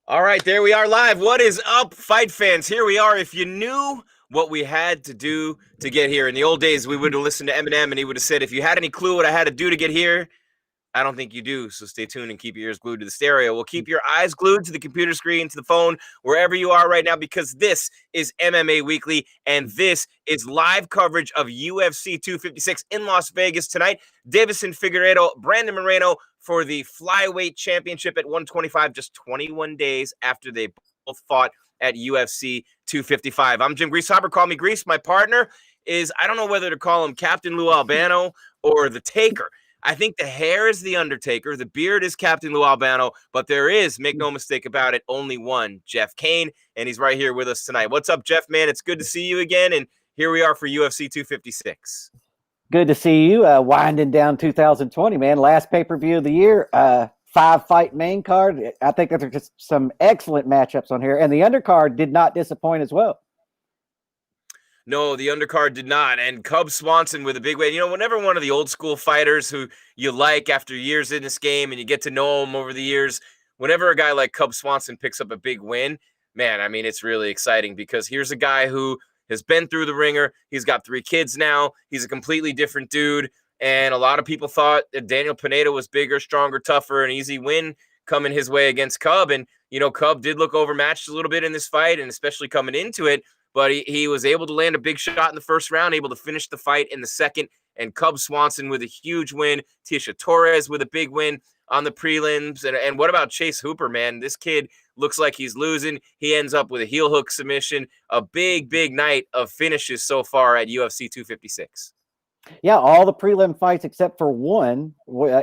All right, there we are live. What is up, fight fans? Here we are. If you knew what we had to do to get here, in the old days, we would have listened to Eminem and he would have said, if you had any clue what I had to do to get here, I don't think you do. So stay tuned and keep your ears glued to the stereo. We'll keep your eyes glued to the computer screen, to the phone, wherever you are right now, because this is MMA Weekly and this is live coverage of UFC 256 in Las Vegas tonight. Davison Figueiredo, Brandon Moreno for the flyweight championship at 125, just 21 days after they both fought at UFC 255. I'm Jim Grieshaber. Call me Gries. My partner is, I don't know whether to call him Captain Lou Albano or the Taker. I think the hair is the Undertaker. The beard is Captain Lou Albano. But there is, make no mistake about it, only one Jeff Cain. And he's right here with us tonight. What's up, Jeff, man? It's good to see you again. And here we are for UFC 256. Good to see you. Winding down 2020, man. Last pay-per-view of the year. 5-fight main card. I think that there's just some excellent matchups on here. And the undercard did not disappoint as well. No, the undercard did not. And Cub Swanson with a big win. You know, whenever one of the old school fighters who you like after years in this game and you get to know them over the years, whenever a guy like Cub Swanson picks up a big win, man, I mean, it's really exciting because here's a guy who has been through the ringer. He's got 3 kids now. He's a completely different dude. And a lot of people thought that Daniel Pineda was bigger, stronger, tougher, an easy win coming his way against Cub. And, you know, Cub did look overmatched a little bit in this fight, and especially coming into it. But he was able to land a big shot in the first round, able to finish the fight in the second. And Cub Swanson with a huge win. Tisha Torres with a big win on the prelims. And what about Chase Hooper, man? This kid looks like he's losing. He ends up with a heel hook submission. A big, big night of finishes so far at UFC 256. Yeah, all the prelim fights except for one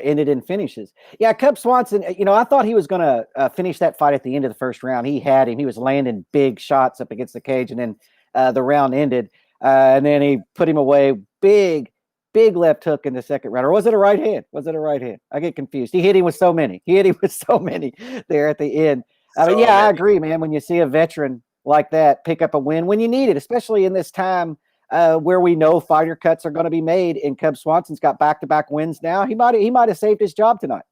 ended in finishes. Yeah, Cub Swanson, you know, I thought he was going to finish that fight at the end of the first round. He had him. He was landing big shots up against the cage, and then the round ended. And then he put him away. Big left hook in the second round. Or was it a right hand? I get confused. He hit him with so many. There at the end. I mean, I agree, man. When you see a veteran like that pick up a win when you need it, especially in this time where we know fighter cuts are going to be made, and Cub Swanson's got back-to-back wins now. He might have saved his job tonight.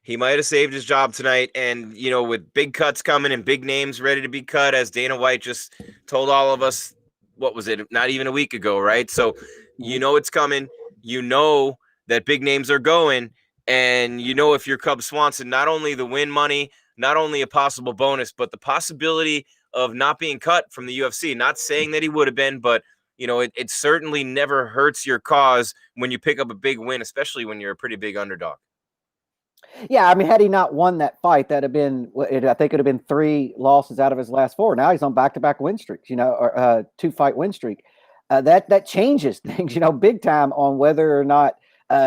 He might have saved his job tonight. And, you know, with big cuts coming and big names ready to be cut, as Dana White just told all of us, what was it? Not even a week ago, right? So, you know, it's coming. You know that big names are going. And, you know, if you're Cub Swanson, not only the win money, not only a possible bonus, but the possibility of not being cut from the UFC. Not saying that he would have been, but, you know, it certainly never hurts your cause when you pick up a big win, especially when you're a pretty big underdog. Yeah, I mean, had he not won that fight, that'd have been, I think it would have been 3 losses out of his last 4. Now he's on back-to-back win streaks, you know, or 2-fight win streak. That changes things, you know, big time on whether or not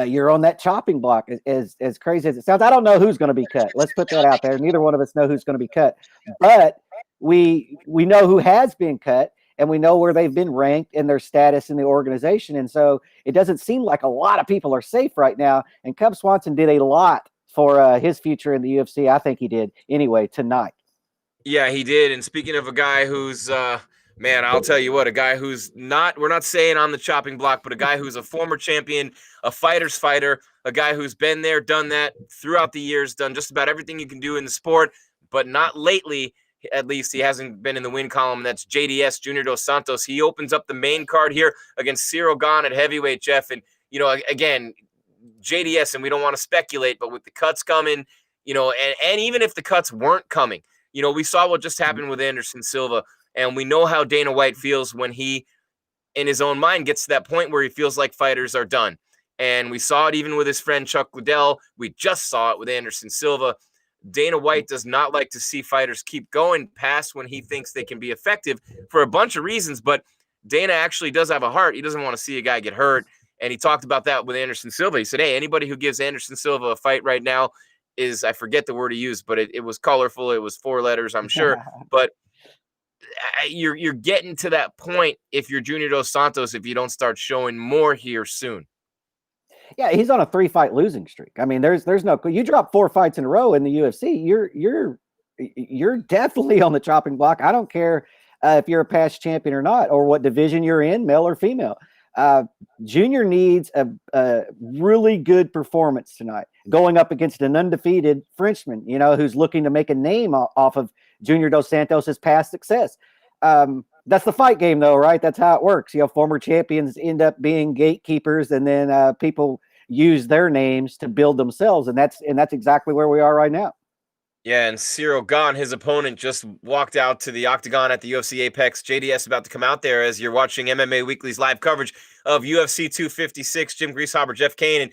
you're on that chopping block. As crazy as it sounds, I don't know who's going to be cut. Let's put that out there. Neither one of us know who's going to be cut, but we know who has been cut, and we know where they've been ranked in their status in the organization. And so it doesn't seem like a lot of people are safe right now. And Cub Swanson did a lot for his future in the UFC. I think he did anyway tonight. Yeah, he did. And speaking of a guy who's, man, I'll tell you what, a guy who's not, we're not saying on the chopping block, but a guy who's a former champion, a fighter's fighter, a guy who's been there, done that throughout the years, done just about everything you can do in the sport, but not lately. At least he hasn't been in the win column. That's JDS, Junior Dos Santos. He opens up the main card here against Cyril Gane at heavyweight, Jeff. And, you know, again, JDS, and we don't want to speculate, but with the cuts coming, you know, and even if the cuts weren't coming, you know, we saw what just happened with Anderson Silva, and we know how Dana White feels when he, in his own mind, gets to that point where he feels like fighters are done. And we saw it even with his friend Chuck Liddell. We just saw it with Anderson Silva. Dana White does not like to see fighters keep going past when he thinks they can be effective for a bunch of reasons, but Dana actually does have a heart. He doesn't want to see a guy get hurt, and he talked about that with Anderson Silva. He said, hey, anybody who gives Anderson Silva a fight right now is, I forget the word he used, but it was colorful. It was 4 letters, I'm sure, but you're getting to that point if you're Junior Dos Santos, if you don't start showing more here soon. Yeah, he's on a 3-fight losing streak. I mean, there's no, you drop 4 fights in a row in the UFC, you're definitely on the chopping block. I don't care if you're a past champion or not, or what division you're in, male or female. Junior needs a really good performance tonight, going up against an undefeated Frenchman, who's looking to make a name off of Junior Dos Santos' past success. That's the fight game, though, right? That's how it works. Former champions end up being gatekeepers, and then people use their names to build themselves, and that's exactly where we are right now. Yeah, and Cyril Gane, his opponent, just walked out to the octagon at the UFC Apex. JDS about to come out there as you're watching MMA Weekly's live coverage of UFC 256. Jim Grieshaber, Jeff Cain. And,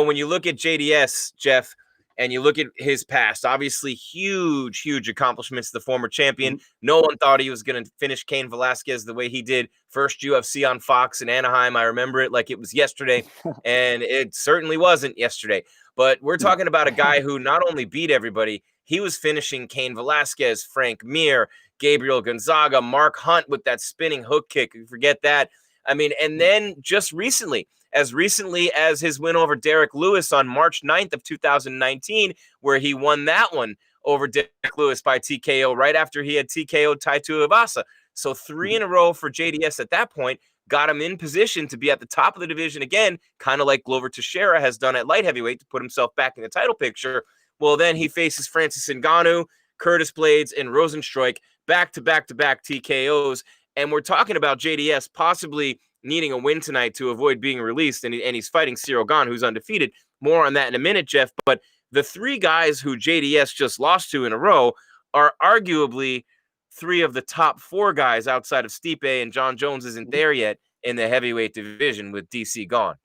when you look at JDS, Jeff, and you look at his past, obviously huge accomplishments, the former champion. Mm-hmm. No one thought he was going to finish Cain Velasquez the way he did. First UFC on Fox in Anaheim. I remember it like it was yesterday, and it certainly wasn't yesterday. But we're talking about a guy who not only beat everybody, he was finishing Cain Velasquez, Frank Mir, Gabriel Gonzaga, Mark Hunt with that spinning hook kick. You forget that. I mean, and then just recently as his win over Derek Lewis on March 9th of 2019, where he won that one over Derek Lewis by TKO right after he had TKO'd Tai Tuivasa. So 3 in a row for JDS at that point, got him in position to be at the top of the division again, kind of like Glover Teixeira has done at light heavyweight to put himself back in the title picture. Well, then he faces Francis Ngannou, Curtis Blades, and Rosenstruik back-to-back TKOs. And we're talking about JDS possibly needing a win tonight to avoid being released, and he's fighting Cyril Gane, who's undefeated. More on that in a minute, Jeff. But the 3 guys who JDS just lost to in a row are arguably 3 of the top 4 guys outside of Stipe, and John Jones isn't there yet in the heavyweight division with DC gone.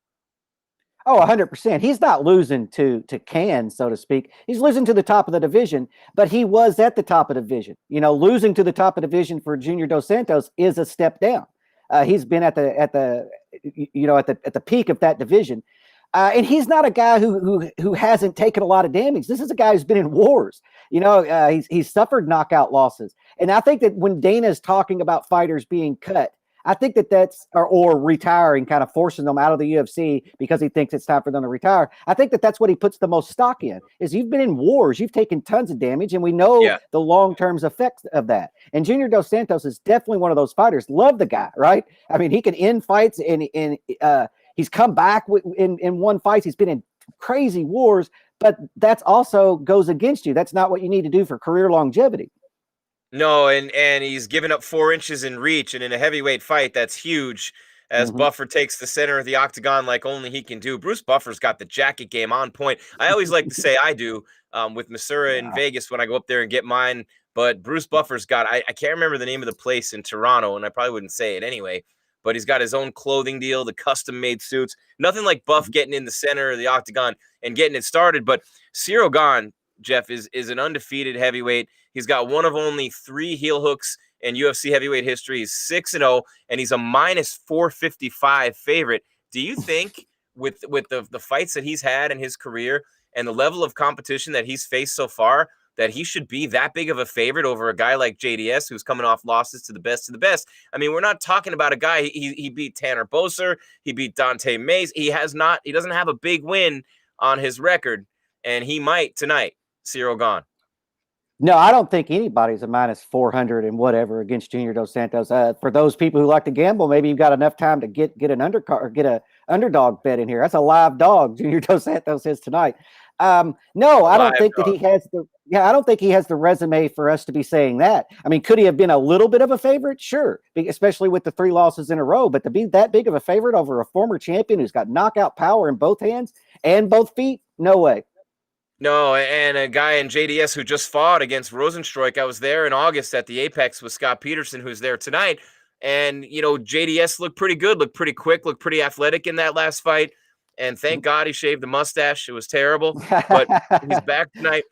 Oh, 100%. He's not losing to Cain, so to speak. He's losing to the top of the division, but he was at the top of the division. Losing to the top of the division for Junior Dos Santos is a step down. He's been at the peak of that division, and he's not a guy who hasn't taken a lot of damage. This is a guy who's been in wars. He's suffered knockout losses, and I think that when Dana's talking about fighters being cut, I think that's or retiring, kind of forcing them out of the UFC because he thinks it's time for them to retire. I think that's what he puts the most stock in, is you've been in wars, you've taken tons of damage, and we know the long-term effects of that. And Junior Dos Santos is definitely one of those fighters. Love the guy, right? I mean, he can end fights, and he's come back in one fight. He's been in crazy wars, but that's also goes against you. That's not what you need to do for career longevity. No, and he's given up 4 inches in reach, and in a heavyweight fight, that's huge. As Buffer takes the center of the octagon like only he can do. Bruce Buffer's got the jacket game on point. I always like to say I do with Missouri in Vegas when I go up there and get mine. But Bruce Buffer's got, I can't remember the name of the place in Toronto, and I probably wouldn't say it anyway. But he's got his own clothing deal, the custom-made suits. Nothing like Buff getting in the center of the octagon and getting it started. But Cyril Gane, Jeff, is an undefeated heavyweight. He's got one of only 3 heel hooks in UFC heavyweight history. He's 6-0, and he's a minus 455 favorite. Do you think with the fights that he's had in his career and the level of competition that he's faced so far, that he should be that big of a favorite over a guy like JDS, who's coming off losses to the best of the best? I mean, we're not talking about a guy. He beat Tanner Boser. He beat Dante Mays. He doesn't have a big win on his record, and he might tonight. Cyril Gane. No, I don't think anybody's a minus 400 and whatever against Junior Dos Santos. For those people who like to gamble, maybe you've got enough time to get an undercard or get a underdog bet in here. That's a live dog. Junior Dos Santos is tonight. No, I don't think that he has the. Yeah, I don't think he has the resume for us to be saying that. I mean, could he have been a little bit of a favorite? Sure, especially with the 3 losses in a row. But to be that big of a favorite over a former champion who's got knockout power in both hands and both feet, no way. No, and a guy in JDS who just fought against Rosenstruik. I was there in August at the Apex with Scott Peterson, who's there tonight. And, JDS looked pretty good, looked pretty quick, looked pretty athletic in that last fight. And thank God he shaved the mustache. It was terrible, but he's back tonight.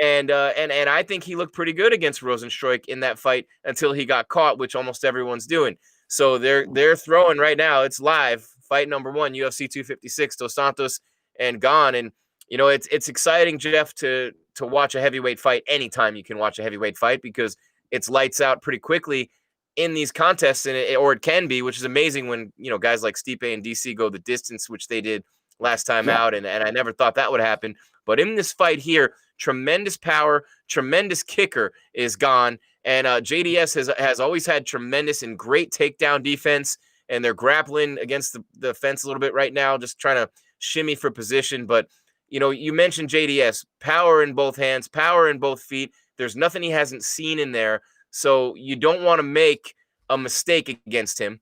And I think he looked pretty good against Rosenstruik in that fight until he got caught, which almost everyone's doing. So they're throwing right now. It's live. Fight number 1, UFC 256, Dos Santos and Gane. And it's exciting, Jeff, to watch a heavyweight fight anytime you can watch a heavyweight fight, because it's lights out pretty quickly in these contests, or it can be, which is amazing when guys like Stipe and DC go the distance, which they did last time out, and I never thought that would happen. But in this fight here, tremendous power, tremendous kicker is Gane, and JDS has always had tremendous and great takedown defense. and they're grappling against the fence a little bit right now, just trying to shimmy for position. But, you mentioned JDS, power in both hands, power in both feet. There's nothing he hasn't seen in there. So you don't want to make a mistake against him.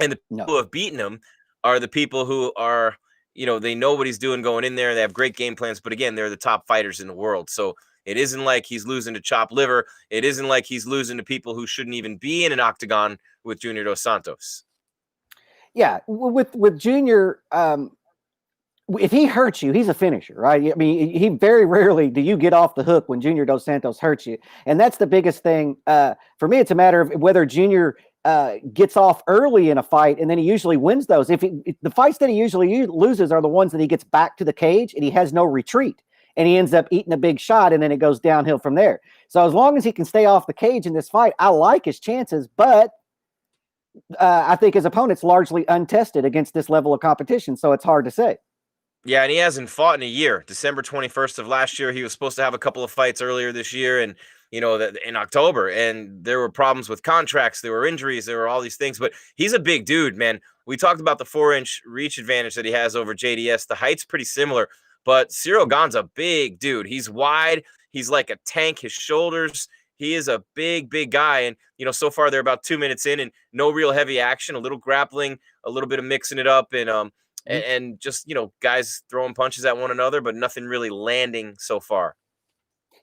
And the people who have beaten him are the people who are, they know what he's doing going in there. They have great game plans. But again, they're the top fighters in the world. So it isn't like he's losing to Chop Liver. It isn't like he's losing to people who shouldn't even be in an octagon with Junior Dos Santos. Yeah, with Junior, if he hurts you, he's a finisher, right? I mean, he very rarely do you get off the hook when Junior Dos Santos hurts you. And that's the biggest thing. For me, it's a matter of whether Junior gets off early in a fight, and then he usually wins those. If the fights that he usually loses are the ones that he gets back to the cage and he has no retreat, and he ends up eating a big shot, and then it goes downhill from there. So as long as he can stay off the cage in this fight, I like his chances, but I think his opponent's largely untested against this level of competition, so it's hard to say. Yeah, and he hasn't fought in a year. December 21st of last year, he was supposed to have a couple of fights earlier this year, and in October, and there were problems with contracts, there were injuries, there were all these things. But he's a big dude, man. We talked about the 4-inch reach advantage that he has over JDS. The height's pretty similar, but Cyril Gane's a big dude. He's wide. He's like a tank. His shoulders. He is a big, big guy. And, so far they're about 2 minutes in and no real heavy action, a little grappling, a little bit of mixing it up, and just, guys throwing punches at one another, but nothing really landing so far.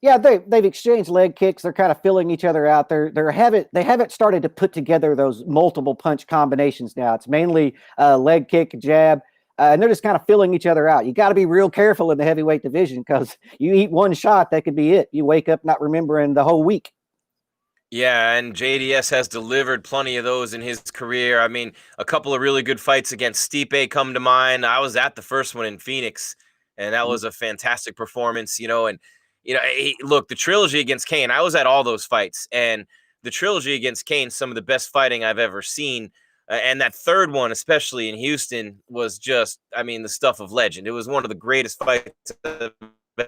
Yeah, they've exchanged leg kicks. They're kind of filling each other out. They haven't started to put together those multiple punch combinations now. It's mainly leg kick, jab, and they're just kind of filling each other out. You got to be real careful in the heavyweight division because you eat one shot, that could be it. You wake up not remembering the whole week. Yeah, and JDS has delivered plenty of those in his career. I mean, a couple of really good fights against Stipe come to mind. I was at the first one in Phoenix, and that was a fantastic performance, and look, the trilogy against Cain, I was at all those fights, and the trilogy against Cain, some of the best fighting I've ever seen. And that third one, especially in Houston, was just, the stuff of legend. It was one of the greatest fights I've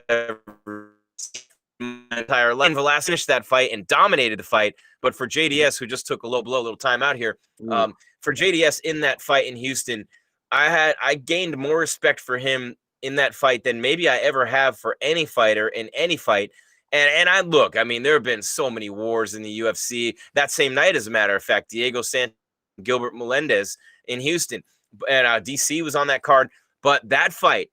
ever seen in my entire life. Velasquez finished that fight and dominated the fight. But for JDS, who just took a little time out here, for JDS in that fight in Houston, I gained more respect for him in that fight than maybe I ever have for any fighter in any fight. And there have been so many wars in the UFC. That same night, as a matter of fact, Diego Santos, Gilbert Melendez in Houston, and DC was on that card. But that fight,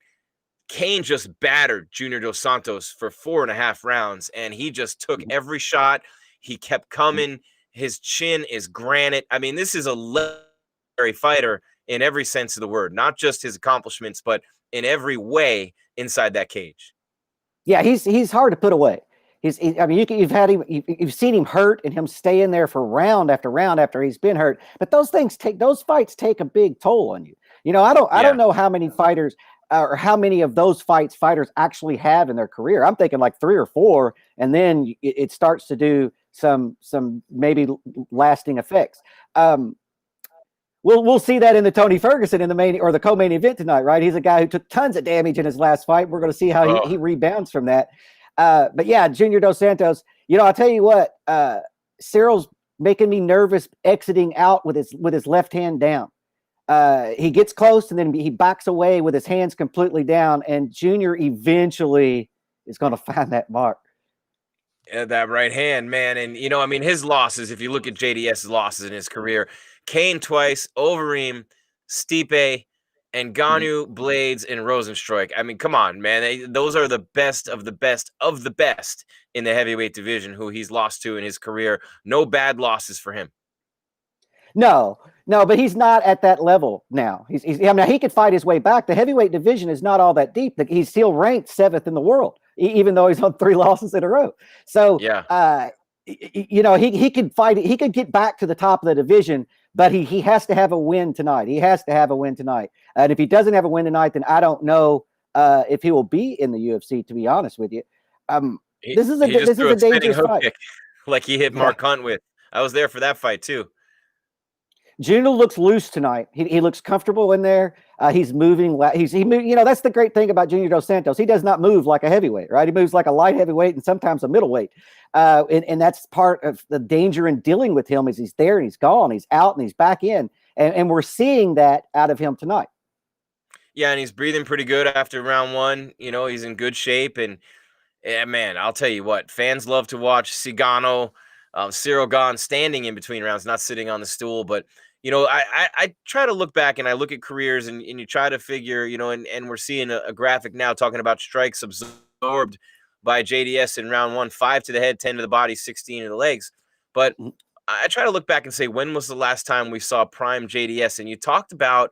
Cain just battered Junior Dos Santos for 4.5 rounds, and he just took every shot. He kept coming. His chin is granite. This is a legendary fighter in every sense of the word, not just his accomplishments, but in every way inside that cage. Yeah, he's hard to put away. You've seen him hurt and him stay in there for round after round after he's been hurt. But those fights take a big toll on you. I don't know how many fighters or how many of those fights fighters actually have in their career. I'm thinking like 3 or 4, and then it starts to do some maybe lasting effects. We'll see that in the Tony Ferguson in the main or the co-main event tonight, right? He's a guy who took tons of damage in his last fight. We're going to see how he rebounds from that. But yeah, Junior Dos Santos, I'll tell you what, Cyril's making me nervous exiting out with his left hand down. He gets close and then he backs away with his hands completely down, and Junior eventually is going to find that mark. Yeah, that right hand, man. And, his losses, if you look at JDS's losses in his career, Cain twice, Overeem, Stipe, and Ngannou, Blades, and Rosenstruik. Come on, man. Those are the best of the best of the best in the heavyweight division who he's lost to in his career. No bad losses for him. No, but he's not at that level now. He could fight his way back. The heavyweight division is not all that deep. He's still ranked 7th in the world, even though he's on 3 losses in a row. So, yeah. He could fight. He could get back to the top of the division, but he has to have a win tonight. And if he doesn't have a win tonight, then I don't know if he will be in the UFC, to be honest with you. This is a dangerous fight. Kick, like he hit Mark Hunt with. I was there for that fight too. Junior looks loose tonight. He looks comfortable in there. He's moving. That's the great thing about Junior Dos Santos. He does not move like a heavyweight, right? He moves like a light heavyweight and sometimes a middleweight. And that's part of the danger in dealing with him is he's there and he's gone, he's out and he's back in. And we're seeing that out of him tonight. Yeah, and he's breathing pretty good after round one. He's in good shape. And yeah, man, I'll tell you what, fans love to watch Cigano, Cyril Gane standing in between rounds, not sitting on the stool. But, I try to look back and I look at careers and you try to figure, and we're seeing a graphic now talking about strikes absorbed by JDS in round one, 5 to the head, 10 to the body, 16 to the legs. But I try to look back and say, when was the last time we saw prime JDS? And you talked about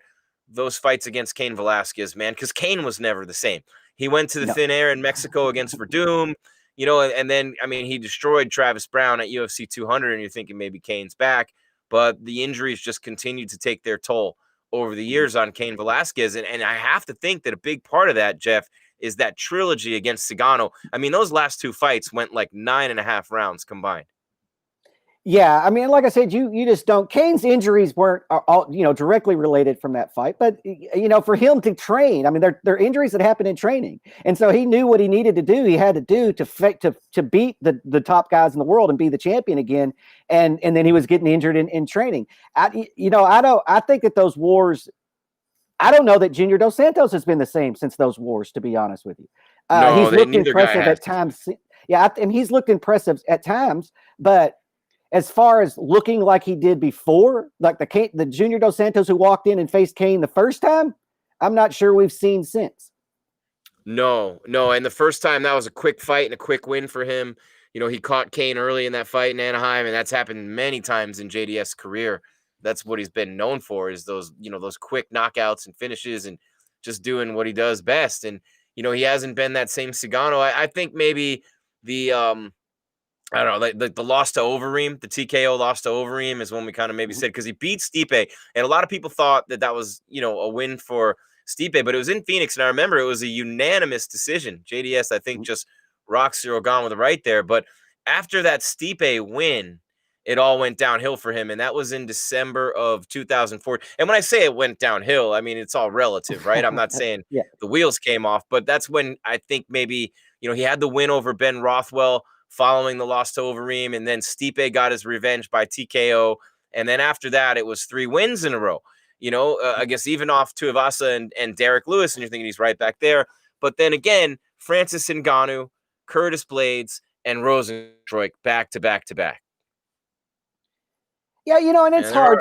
those fights against Cain Velasquez, man, because Cain was never the same. He went to the thin air in Mexico against Verdum, and then, I mean, he destroyed Travis Brown at UFC 200, and you're thinking maybe Cain's back, but the injuries just continued to take their toll over the years on Cain Velasquez. And I have to think that a big part of that, Jeff, is that trilogy against Cigano. I mean, those last 2 fights went like 9.5 rounds combined. Yeah, I mean, like I said, you just don't. Cain's injuries weren't all directly related from that fight, but for him to train, I mean, they're injuries that happen in training, and so he knew what he needed to do. He had to do to beat the top guys in the world and be the champion again, and then he was getting injured in training. I think that those wars. I don't know that Junior Dos Santos has been the same since those wars. To be honest with you, he's looked impressive at times. Yeah, and he's looked impressive at times, but as far as looking like he did before, like the Junior Dos Santos who walked in and faced Cain the first time, I'm not sure we've seen since. No. And the first time, that was a quick fight and a quick win for him. He caught Cain early in that fight in Anaheim, and that's happened many times in JDS' career. That's what he's been known for, is those quick knockouts and finishes and just doing what he does best. And, he hasn't been that same Cigano. I think maybe the, I don't know, like the loss to Overeem, the TKO loss to Overeem is when we kind of maybe said, because he beat Stipe, and a lot of people thought that was, a win for Stipe, but it was in Phoenix, and I remember it was a unanimous decision. JDS, I think, just rocked Cyril Gane with the right there, but after that Stipe win, it all went downhill for him, and that was in December of 2004. And when I say it went downhill, I mean, it's all relative, right? I'm not saying the wheels came off, but that's when I think maybe, he had the win over Ben Rothwell following the loss to Overeem, and then Stipe got his revenge by TKO, and then after that, it was 3 wins in a row. I guess even off Tuivasa and Derek Lewis, and you're thinking he's right back there. But then again, Francis Ngannou, Curtis Blades, and Rosenstruik back to back to back. Yeah, and it's hard.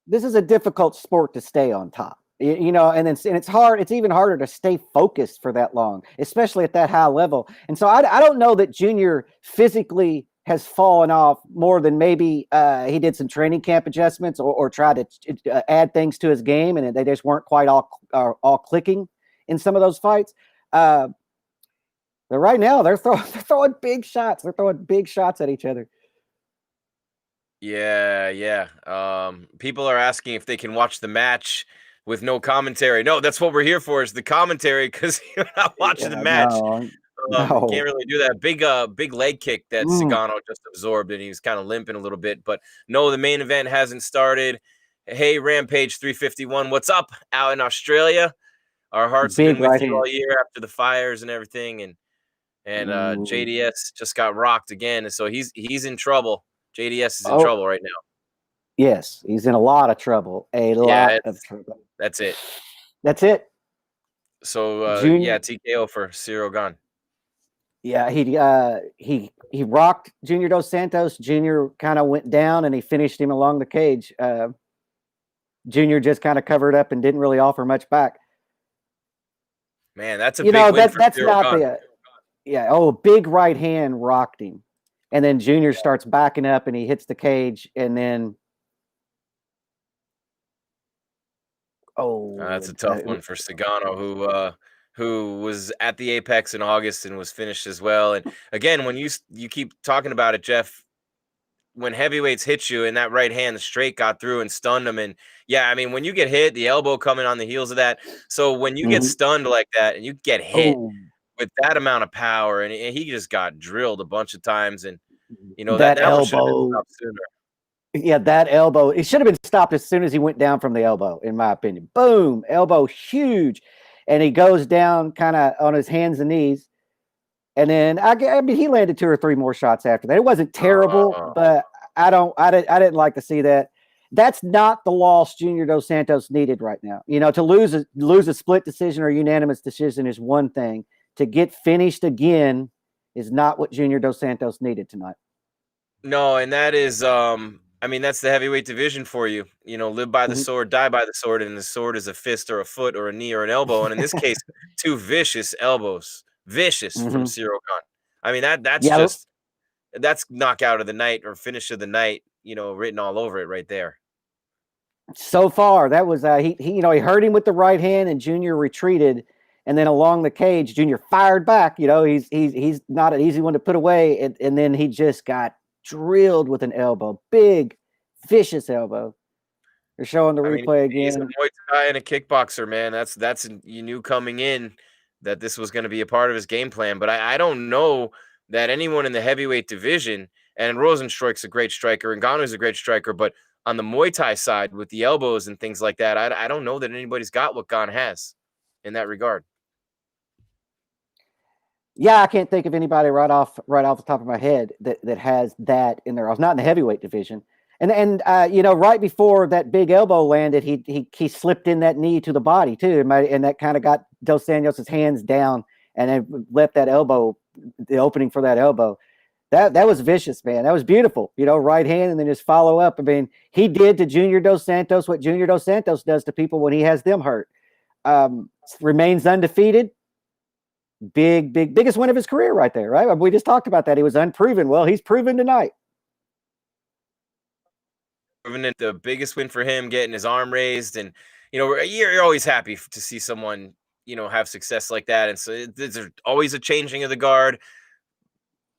This is a difficult sport to stay on top. And it's hard. It's even harder to stay focused for that long, especially at that high level. And so I don't know that Junior physically has fallen off more than maybe he did some training camp adjustments or tried to add things to his game, and they just weren't quite all clicking in some of those fights. But right now they're throwing big shots. They're throwing big shots at each other. Yeah. People are asking if they can watch the match with no commentary. No, that's what we're here for, is the commentary, because you're not watching the match. No. Can't really do that. Big leg kick that Cigano just absorbed, and he was kind of limping a little bit. But no, the main event hasn't started. Hey, Rampage 351, what's up out in Australia? Our hearts have been with you all year after the fires and everything. And JDS just got rocked again, and so he's in trouble. JDS is in trouble right now. Yes, he's in a lot of trouble. A lot of trouble. That's it. So TKO for Cyril Gane. Yeah, he rocked Junior Dos Santos. Junior kind of went down and he finished him along the cage. Junior just kind of covered up and didn't really offer much back. Man, that's a big win for that's Cyril not Gane. Big right hand rocked him. And then Junior starts backing up and he hits the cage, and then that's a tough one for Cigano, who was at the Apex in August and was finished as well. And again, when you keep talking about it, Jeff, when heavyweights hit you and that right hand straight got through and stunned him, and I mean, when you get hit, the elbow coming on the heels of that. So when you get stunned like that and you get hit with that amount of power, and he just got drilled a bunch of times, and that elbow. Yeah, that elbow. It should have been stopped as soon as he went down from the elbow, in my opinion. Boom, elbow huge. And he goes down kind of on his hands and knees. And then I mean he landed 2 or 3 more shots after that. It wasn't terrible, but I didn't like to see that. that's not the loss Junior Dos Santos needed right now. You know, to lose a split decision or unanimous decision is one thing. To get finished again is not what Junior Dos Santos needed tonight. No, and that is, I mean, that's the heavyweight division for you. You know, live by the sword, die by the sword, and the sword is a fist or a foot or a knee or an elbow. And in this case, two vicious elbows, vicious from Cyril Gane. I mean, that's knockout of the night or finish of the night, you know, written all over it right there. So far, that was he hurt him with the right hand, and Junior retreated, and then along the cage, Junior fired back. You know, he's not an easy one to put away, and then he just got drilled with an elbow, big, vicious elbow. They're showing the replay again. He's a Muay Thai and a kickboxer, man. That's you knew coming in that this was going to be a part of his game plan. But I don't know that anyone in the heavyweight division, and Rosenstruik's a great striker, and Ngannou's a great striker, but on the Muay Thai side with the elbows and things like that, I don't know that anybody's got what Gane has in that regard. Yeah, I can't think of anybody right off the top of my head that has that in there. I was not in the heavyweight division, and right before that big elbow landed, he slipped in that knee to the body too, and that kind of got Dos Santos's hands down, and then left that elbow, the opening for that elbow. That was vicious, man. That was beautiful. You know, right hand and then just follow up. I mean, he did to Junior Dos Santos what Junior Dos Santos does to people when he has them hurt. Remains undefeated. Biggest win of his career right there, right? We just talked about that. He was unproven. Well, he's proven tonight. The biggest win for him, getting his arm raised, and you're always happy to see someone have success like that. And so there's always a changing of the guard.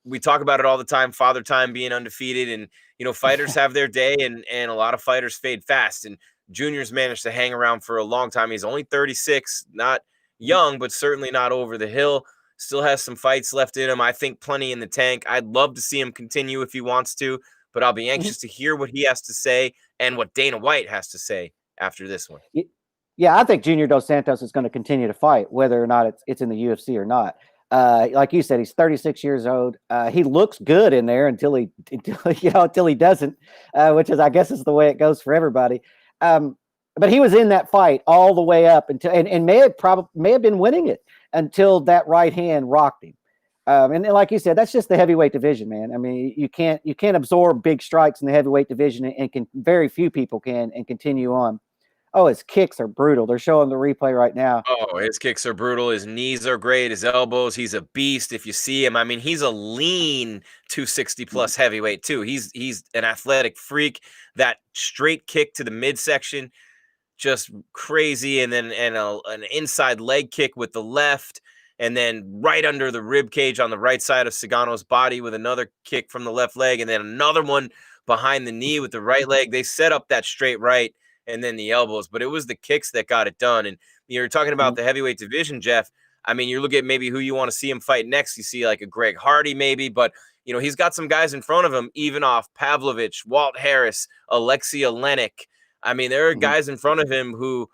We talk about it all the time, Father Time being undefeated, and fighters have their day, and a lot of fighters fade fast. And Junior's managed to hang around for a long time. He's only 36, not young, but certainly not over the hill. Still has some fights left in him. I think plenty in the tank. I'd love to see him continue if he wants to, but I'll be anxious to hear what he has to say and what Dana White has to say after this one. Yeah, I think Junior Dos Santos is going to continue to fight, whether or not it's in the UFC or not. Like you said, he's 36 years old. He looks good in there until he doesn't, which is, I guess, is the way it goes for everybody. But he was in that fight all the way up until, and may have been winning it until that right hand rocked him. And like you said, that's just the heavyweight division, man. I mean, you can't absorb big strikes in the heavyweight division, and very few people can, and continue on. Oh, his kicks are brutal. They're showing the replay right now. Oh, his kicks are brutal. His knees are great. His elbows. He's a beast. If you see him, I mean, he's a lean 260 plus heavyweight too. He's an athletic freak. That straight kick to the midsection, just crazy. And then an inside leg kick with the left, and then right under the rib cage on the right side of Sagano's body with another kick from the left leg, and then another one behind the knee with the right leg. They set up that straight right, and then the elbows, but it was the kicks that got it done. And you're talking about the heavyweight division, Jeff. I mean, you look at maybe who you want to see him fight next. You see like a Greg Hardy maybe, but he's got some guys in front of him, Ivanov, Pavlovich, Walt Harris, Alexei Olenek. I mean, there are guys in front of him who,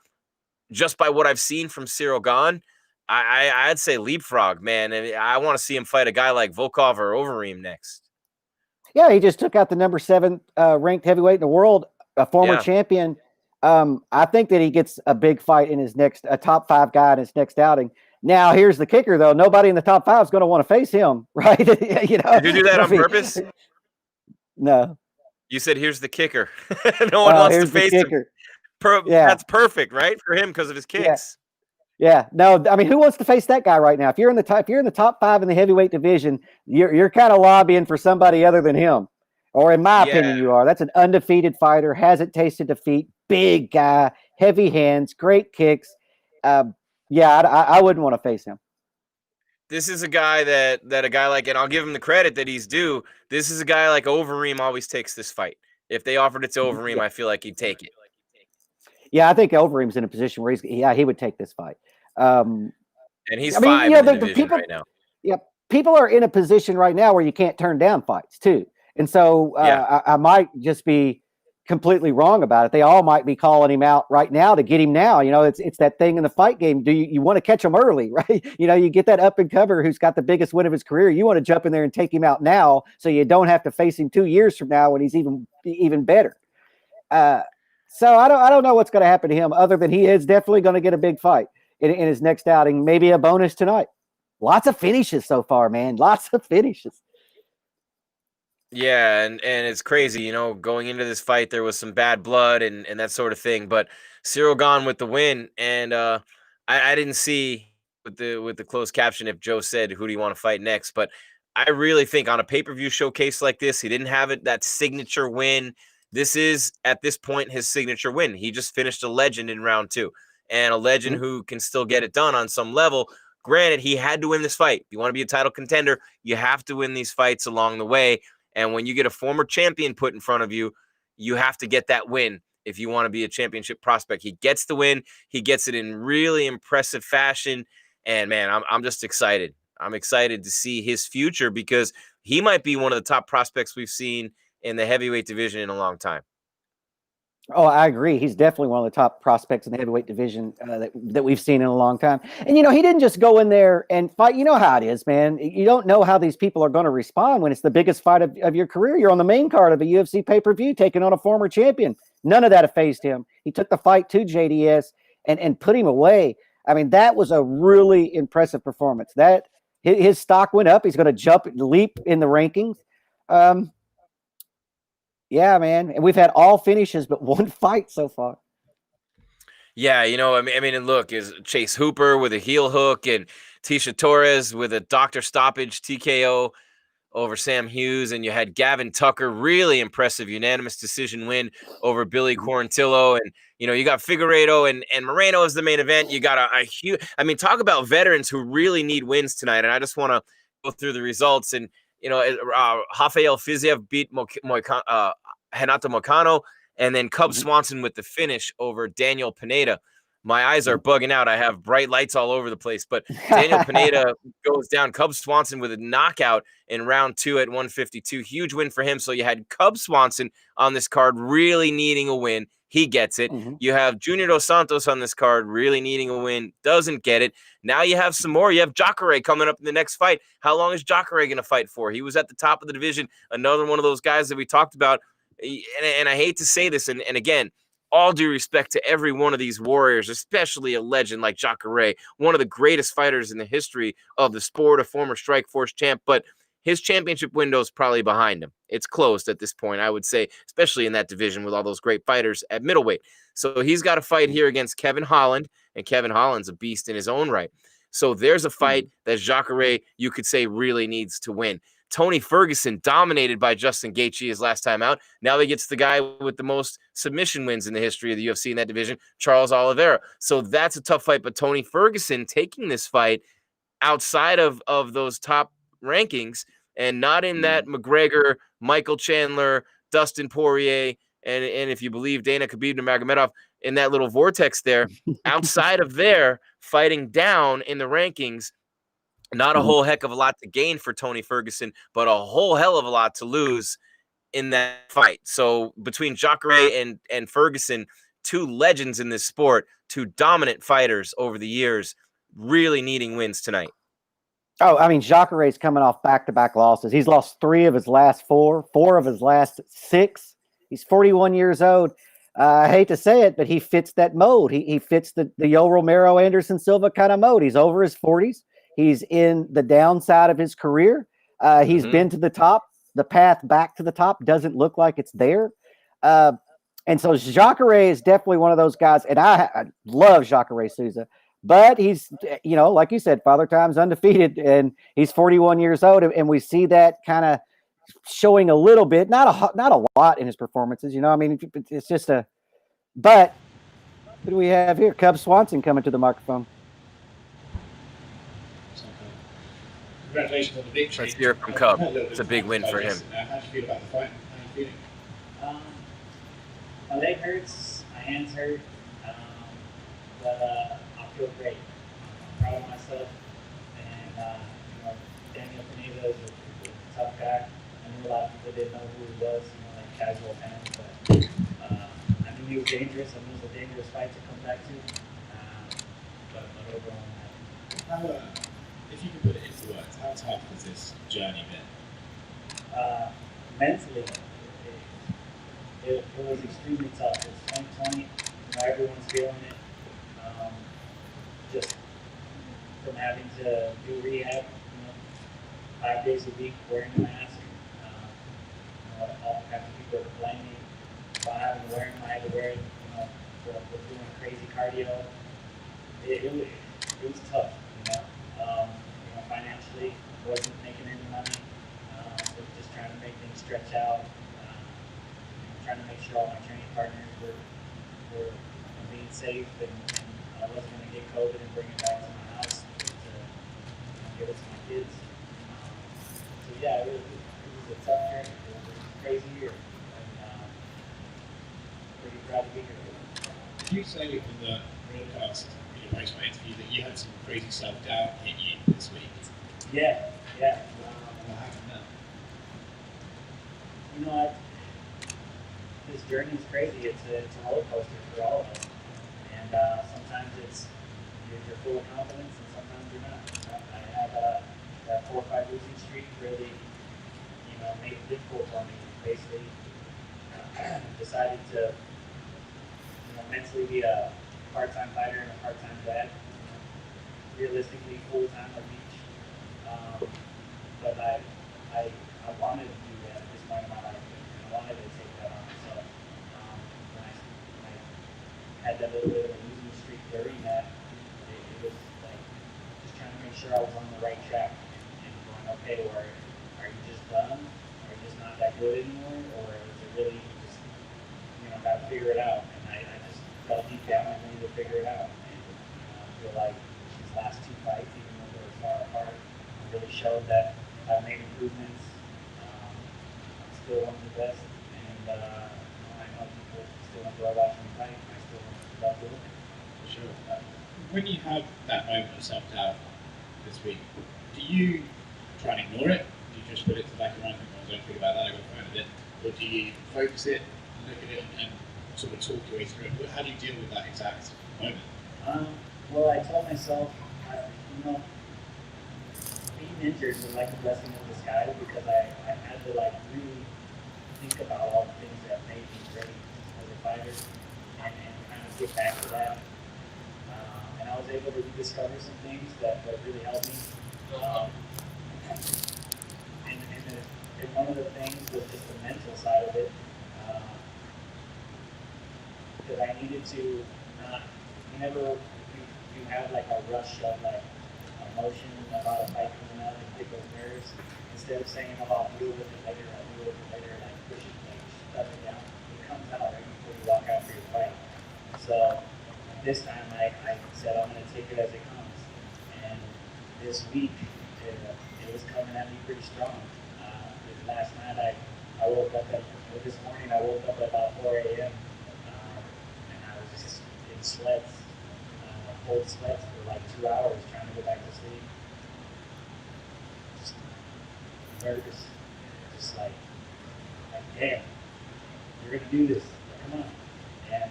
just by what I've seen from Cyril Gane, I'd say leapfrog, man. And I want to see him fight a guy like Volkov or Overeem next. Yeah, he just took out the number 7 ranked heavyweight in the world, a former champion. I think that he gets a big fight in a top 5 guy in his next outing. Now, here's the kicker, though. Nobody in the top 5 is going to want to face him, right? Did you do that on purpose? No. You said, here's the kicker. No one wants to face him. That's perfect, right? For him because of his kicks. Yeah. No, I mean, who wants to face that guy right now? If you're in the top 5 in the heavyweight division, you're kind of lobbying for somebody other than him. Or in my opinion, you are. That's an undefeated fighter, hasn't tasted defeat, big guy, heavy hands, great kicks. I wouldn't want to face him. This is a guy that a guy like, and I'll give him the credit that he's due. This is a guy like Overeem always takes this fight. If they offered it to Overeem, I feel like he'd take it. Yeah, I think Overeem's in a position where he would take this fight. And he's 5 in the division right now. Yeah, people are in a position right now where you can't turn down fights too. And so I might just be completely wrong about it. They all might be calling him out right now to get him now. It's that thing in the fight game. Do you want to catch him early, right? You get that up and comer who's got the biggest win of his career. You want to jump in there and take him out now so you don't have to face him 2 years from now when he's even better. So I don't know what's going to happen to him other than he is definitely going to get a big fight in his next outing, maybe a bonus tonight. Lots of finishes so far, man. Lots of finishes. Yeah, and it's crazy, you know, going into this fight there was some bad blood and that sort of thing, but Cyril Gane with the win, and I didn't see with the closed caption if Joe said who do you want to fight next, but I really think on a pay-per-view showcase like this, he didn't have that signature win. This is at this point his signature win. He just finished a legend in round 2, and a legend who can still get it done on some level. Granted, he had to win this fight. If you want to be a title contender, you have to win these fights along the way. And when you get a former champion put in front of you, you have to get that win if you want to be a championship prospect. He gets the win. He gets it in really impressive fashion. And, man, I'm just excited. I'm excited to see his future because he might be one of the top prospects we've seen in the heavyweight division in a long time. Oh, I agree. He's definitely one of the top prospects in the heavyweight division that we've seen in a long time. And, you know, he didn't just go in there and fight. You know how it is, man. You don't know how these people are going to respond when it's the biggest fight of your career. You're on the main card of a UFC pay-per-view taking on a former champion. None of that phased him. He took the fight to JDS and put him away. I mean, that was a really impressive performance. That his stock went up. He's going to leap in the rankings. Yeah, man. And we've had all finishes but one fight so far. Yeah, you know, I mean, and look, is Chase Hooper with a heel hook and Tisha Torres with a doctor stoppage TKO over Sam Hughes, and you had Gavin Tucker, really impressive unanimous decision win over Billy Quarantillo, and you know you got Figueiredo and Moreno as the main event. You got a huge, I mean, talk about veterans who really need wins tonight, and I just want to go through the results. And you know, Rafael Fiziev beat Renato Moicano, and then Cub Swanson with the finish over Daniel Pineda. My eyes are bugging out. I have bright lights all over the place, but Daniel Pineda goes down. Cub Swanson with a knockout in round 2 at 152. Huge win for him. So you had Cub Swanson on this card really needing a win. He gets it. You have Junior Dos Santos on this card really needing a win. Doesn't get it. Now you have some more. You have Jacare coming up in the next fight. How long is Jacare going to fight for? He was at the top of the division. Another one of those guys that we talked about. And I hate to say this, and again, all due respect to every one of these warriors, especially a legend like Jacare, one of the greatest fighters in the history of the sport, a former Strikeforce champ, but his championship window is probably behind him. It's closed at this point, I would say, especially in that division with all those great fighters at middleweight. So he's got to fight here against Kevin Holland, and Kevin Holland's a beast in his own right. So there's a fight that Jacare, you could say, really needs to win. Tony Ferguson dominated by Justin Gaethje his last time out. Now he gets the guy with the most submission wins in the history of the UFC in that division, Charles Oliveira. So that's a tough fight. But Tony Ferguson taking this fight outside of those top rankings and not in that McGregor, Michael Chandler, Dustin Poirier, and if you believe Dana Khabib Nurmagomedov in that little vortex there, outside of there, fighting down in the rankings. Not a whole heck of a lot to gain for Tony Ferguson, but a whole hell of a lot to lose in that fight. So between Jacare and Ferguson, two legends in this sport, two dominant fighters over the years, really needing wins tonight. Oh, I mean, Jacare's coming off back-to-back losses. He's lost 3 of his last 4 of his last 6. He's 41 years old. I hate to say it, but he fits that mode. He fits the Yoel Romero, Anderson Silva kind of mode. He's over his 40s. He's in the downside of his career. He's been to the top. The path back to the top doesn't look like it's there. And so Jacare is definitely one of those guys. And I love Jacare Souza. But he's, you know, like you said, Father Time's undefeated. And he's 41 years old. And we see that kind of showing a little bit. Not a lot in his performances. You know, I mean, it's just a – but what do we have here? Cub Swanson coming to the microphone. Congratulations on the big change. Let's hear it from Cub. It's a big win for him. How do you feel about the fight? How are you feeling? My leg hurts, my hands hurt, but I feel great. I'm proud of myself, and you know, Daniel Pineda is a tough guy. I know a lot of people didn't know who he was, you know, like casual fans, but I knew he was dangerous. I knew it was a dangerous fight to come back to, but overall, if you could put it into words, how tough has this journey been? mentally, it was extremely tough. It's 2020, everyone's feeling it. Just from having to do rehab, 5 days a week wearing a mask. All kinds of people are complaining about having to wear them. I had to wear it, for doing crazy cardio. It was tough, financially, wasn't making any money, but just trying to make things stretch out, trying to make sure all my training partners were being safe, and I wasn't going to get COVID and bring it back to my house to give it to my kids. So yeah, it was a tough journey. It was a crazy year, and pretty proud to be here. Did you say in the broadcast, in your post-fight interview, that you had some crazy self-doubt hit you this week? Yeah. What happened there? This journey is crazy. It's a roller coaster for all of us, and sometimes you're full of confidence, and sometimes you're not. I had that 4 or 5 losing streak really, made it difficult for me. Basically, decided to, mentally be a part-time fighter and a part-time dad. Realistically, full-time of each. But I wanted to do that at this point in my life, and I wanted to take that on. So when I had that little bit of a losing streak during that, it was like just trying to make sure I was on the right track and going, okay, or are you just done? Are you just not that good anymore? Or is it really just, got to figure it out? And I just felt deep down I needed to figure it out. And I feel like these last 2 fights, even though they were far apart, really showed that I've made improvements. I'm still one of the best, and I know people still enjoy watching me fight. I still love doing it. For sure. When you have that moment of self-doubt this week, do you try and ignore it? Do you just put it to the back of your mind and don't think about that, I got to find it? Or do you focus it, look at it, and sort of talk your way through it? How do you deal with that exact moment? Well, I told myself, being injured was like a blessing in disguise, because I had to really think about all the things that made me great as a fighter, and kind of get back to that. And I was able to rediscover some things that really helped me. And one of the things was just the mental side of it, that I needed to not, whenever you have like a rush of emotion about a fight coming out and get those nerves, instead of saying, I'll deal with it later, push it, stuff it down, it comes out right before you walk out for your fight. So this time I said, I'm going to take it as it comes. And this week, it was coming at me pretty strong. Last night I woke up this morning I woke up at about 4 a.m. And I was just in sweats, cold sweats for 2 hours trying to go back to sleep. Just nervous, just like damn, you're gonna do this, come on. And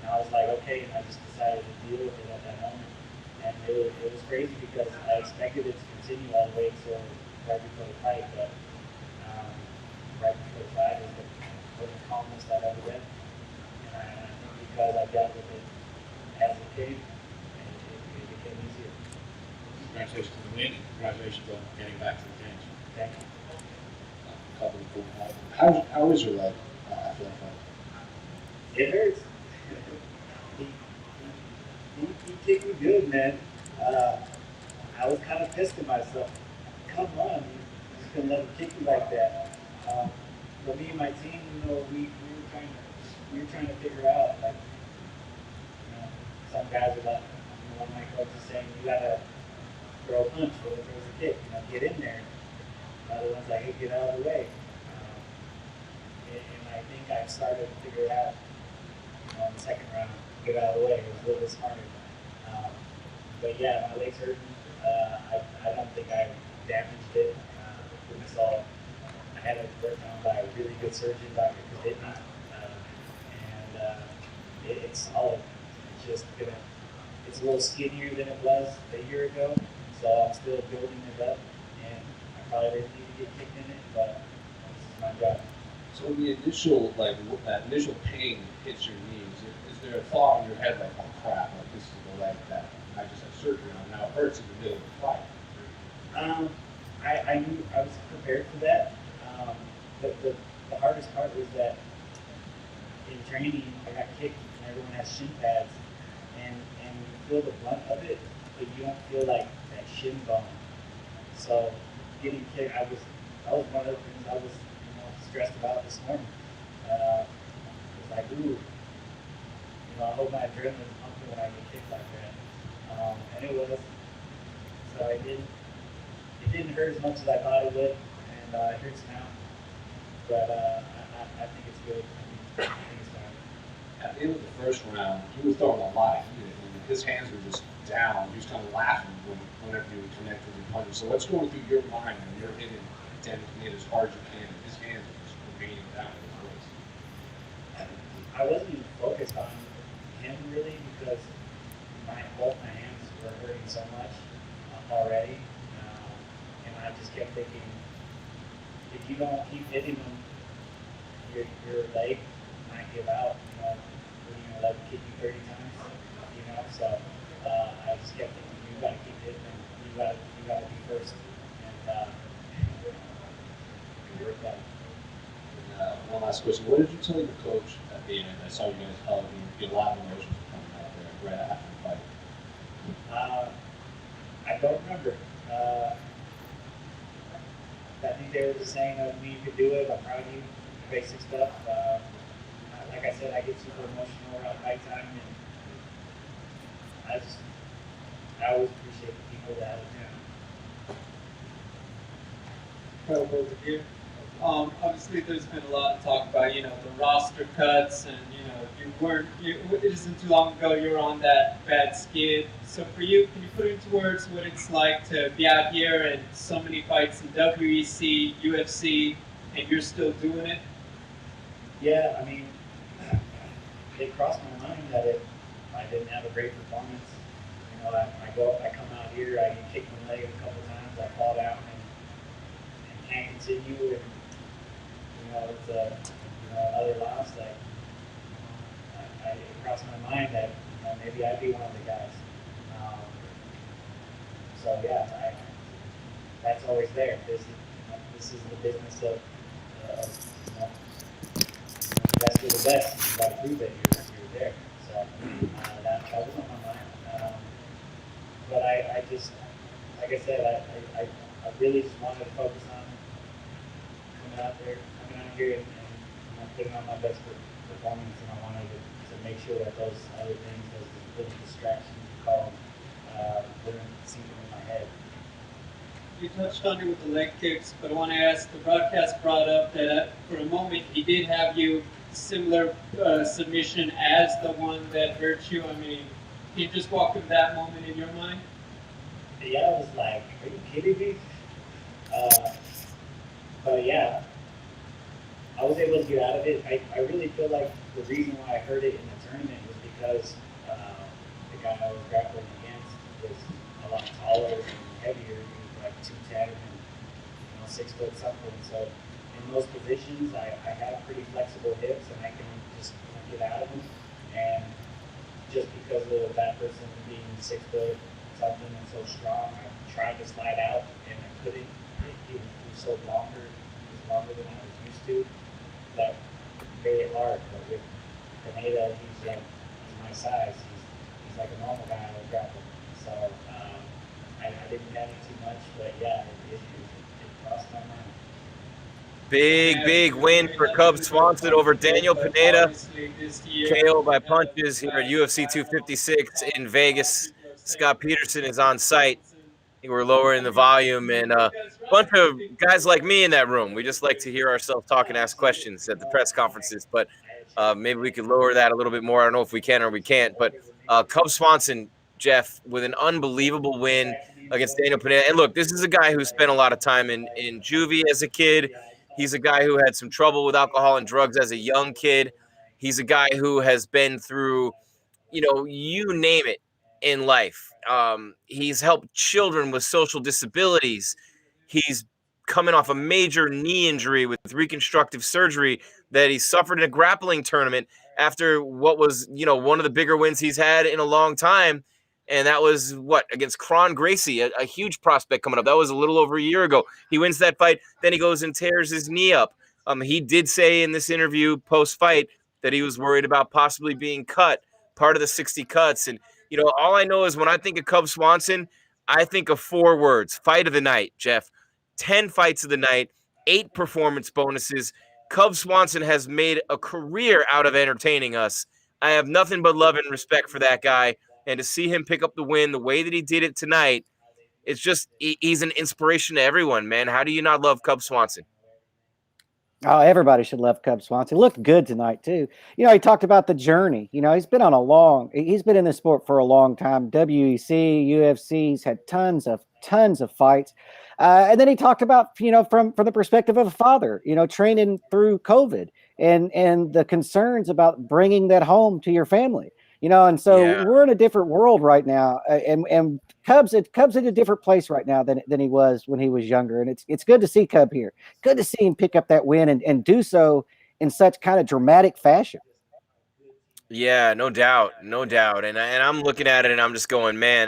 I was like, okay, and I just decided to deal with it at that moment. And it was crazy because I expected it to continue all the way until right before the fight, but right before the fight was the calmest I've ever been. And I think because I dealt with it as a kid, it became easier. Congratulations on the win, and congratulations on getting back to the cage. Thank you. How was your leg after that fight? It hurts. He kicked me good, man. I was kind of pissed at myself. Come on, you just gonna let him kick you like that. But me and my team, we were trying to figure out, some guys are like, one of my coaches saying, you gotta throw a punch or throw a kick, get in there. The other one's like, hey, get out of the way. And I think I started to figure it out, in the second round, get out of the way. It was a little bit smarter. But yeah, my leg's hurting. I don't think I damaged it. We saw I had it worked on by a really good surgeon, Dr. Kaditny, and it's solid. It's just it's a little skinnier than it was a year ago, so I'm still building it up, and I probably didn't need to get kicked in it, but this is my job. So when the initial, that initial pain hits your knees, is there a thought in your head like, oh crap, like this is the leg that I just had surgery on, now it hurts in the middle of the fight? I knew I was prepared for that. The hardest part was that in training I got kicked and everyone has shin pads and you feel the brunt of it, but you don't feel like that shin bone. So getting kicked, that was one of the things I was stressed about this morning. It was like, ooh, I hope my adrenaline's pumping when I get kicked like that. And it was. So it didn't hurt as much as I thought it would, and it hurts now. But I think it's good. I think it's fine. At the end of the first round, he was throwing a lot of heat, and his hands were just down. He was kind of laughing whenever you would connect with your punches. So what's going through your mind when you're hitting Daniel Pineda as hard as you can, and his hands are just remaining down in his waist? I wasn't even focused on him really because both my hands were hurting so much already, and I just kept thinking, if you don't keep hitting them, your leg might give out. Your leg will kick you 30 times. So I just kept thinking, you got to keep hitting them. You got to be first, and it worked out. One last question. What did you tell your coach at the end? I saw you guys hug and get a lot of emotions coming out there right after the fight. I don't remember. I think they were just saying that you could do it. I'm proud of you. Basic stuff. Like I said, I get super emotional around fight time, and I always appreciate the people that have it. Incredible to hear. Obviously, there's been a lot of talk about, the roster cuts, and it isn't too long ago you were on that bad skid. So for you, can you put into words what it's like to be out here and so many fights in WEC, UFC, and you're still doing it? Yeah, I mean, it crossed my mind that if I didn't have a great performance, I come out here, I get kicked in the leg a couple times, I fall down and can't continue, and it's another loss. Like it crossed my mind that maybe I'd be one of the guys. So yeah, that's always there. This is the business of best of the best. You got to prove that you're there. So that was on my mind. But I just, like I said, I really just wanted to focus on coming out here and putting on my best performance, and I wanted to make sure that those other things, those little distractions you call them, wouldn't sink in my head. You touched on it with the leg kicks, but I want to ask, the broadcast brought up that for a moment he did have you similar submission as the one that hurt you. I mean, can you just walk through that moment in your mind? Yeah, I was like, are you kidding me? But yeah, I was able to get out of it. I really feel like the reason why I hurt it in the tournament was because the guy I was grappling against was a lot taller and heavier. He was like 210 and 6 foot something. So in those positions, I have pretty flexible hips and I can just get out of them. And just because of that person being 6 foot something and so strong, I tried to slide out and I couldn't. He was so longer. He was longer than I was used to. That made it hard. But with Pineda, he's my size. He's like a normal guy I was grappling. So I didn't have it too much, but yeah, it crossed my mind. Big win for Cub Swanson over Daniel Pineda. KO by punches here at UFC 256 in Vegas. Scott Peterson is on site. I think we're lowering the volume, and a bunch of guys like me in that room. We just like to hear ourselves talk and ask questions at the press conferences, but maybe we could lower that a little bit more. I don't know if we can or we can't, but Cub Swanson, Jeff, with an unbelievable win against Daniel Pineda. And look, this is a guy who spent a lot of time in juvie as a kid. He's a guy who had some trouble with alcohol and drugs as a young kid. He's a guy who has been through, you name it in life. He's helped children with social disabilities. He's coming off a major knee injury with reconstructive surgery that he suffered in a grappling tournament after what was, one of the bigger wins he's had in a long time. And that was against Kron Gracie, a huge prospect coming up. That was a little over a year ago. He wins that fight. Then he goes and tears his knee up. He did say in this interview post-fight that he was worried about possibly being cut, part of the 60 cuts. And, all I know is when I think of Cub Swanson, I think of 4 words: fight of the night, Jeff. 10 fights of the night, 8 performance bonuses. Cub Swanson has made a career out of entertaining us. I have nothing but love and respect for that guy. And to see him pick up the win the way that he did it tonight, it's just, he's an inspiration to everyone, man. How do you not love Cub Swanson? Oh, everybody should love Cub Swanson. He looked good tonight too. He talked about the journey. He's been in this sport for a long time. WEC, UFC, he's had tons of fights. And then he talked about, from the perspective of a father, training through COVID and the concerns about bringing that home to your family. And so we're in a different world right now, and Cub's in a different place right now than he was when he was younger. And it's good to see Cub here. Good to see him pick up that win and do so in such kind of dramatic fashion. Yeah, no doubt. And I'm looking at it and I'm just going, man,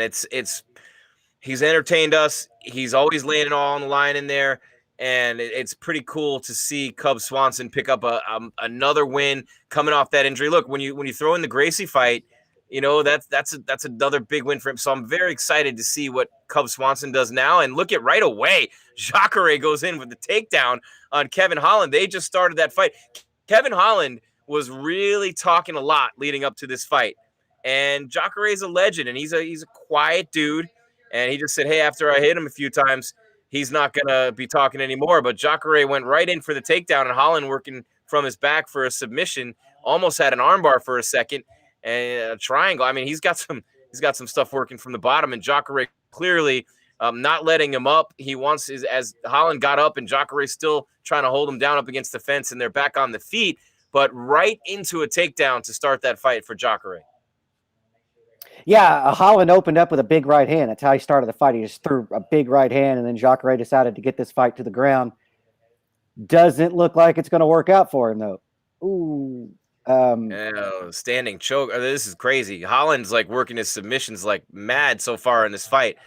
he's entertained us. He's always laying it all on the line in there. And it's pretty cool to see Cub Swanson pick up another win coming off that injury. Look, when you throw in the Gracie fight, that's another big win for him. So I'm very excited to see what Cub Swanson does now. And look at right away, Jacare goes in with the takedown on Kevin Holland. They just started that fight. Kevin Holland was really talking a lot leading up to this fight. And Jacare is a legend, and he's a quiet dude. And he just said, hey, after I hit him a few times, he's not going to be talking anymore. But Jacare went right in for the takedown, and Holland working from his back for a submission, almost had an armbar for a second and a triangle. I mean, he's got some stuff working from the bottom, and Jacare clearly not letting him up. He wants as Holland got up, and Jacare still trying to hold him down up against the fence, and they're back on the feet, but right into a takedown to start that fight for Jacare. Yeah, Holland opened up with a big right hand. That's how he started the fight. He just threw a big right hand, and then Jacare decided to get this fight to the ground. Doesn't look like it's going to work out for him, though. Ooh. Standing choke. This is crazy. Holland's working his submissions like mad so far in this fight.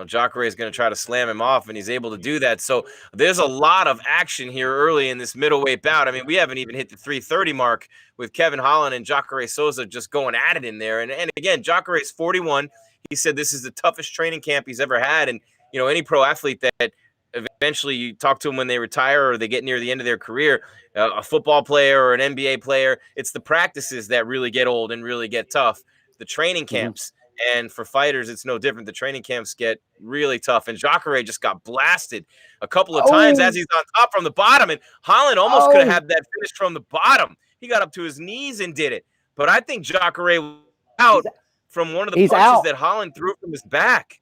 Jacare is going to try to slam him off, and he's able to do that. So there's a lot of action here early in this middleweight bout. I mean, we haven't even hit the 330 mark with Kevin Holland and Jacare Souza just going at it in there. And again, Jacare is 41. He said this is the toughest training camp he's ever had. And, any pro athlete that eventually you talk to them when they retire or they get near the end of their career, a football player or an NBA player, it's the practices that really get old and really get tough. The training camps. And for fighters, it's no different. The training camps get really tough. And Jacare just got blasted a couple of times as he's on top from the bottom. And Holland almost could have had that finish from the bottom. He got up to his knees and did it. But I think Jacare was out from one of the punches that Holland threw from his back.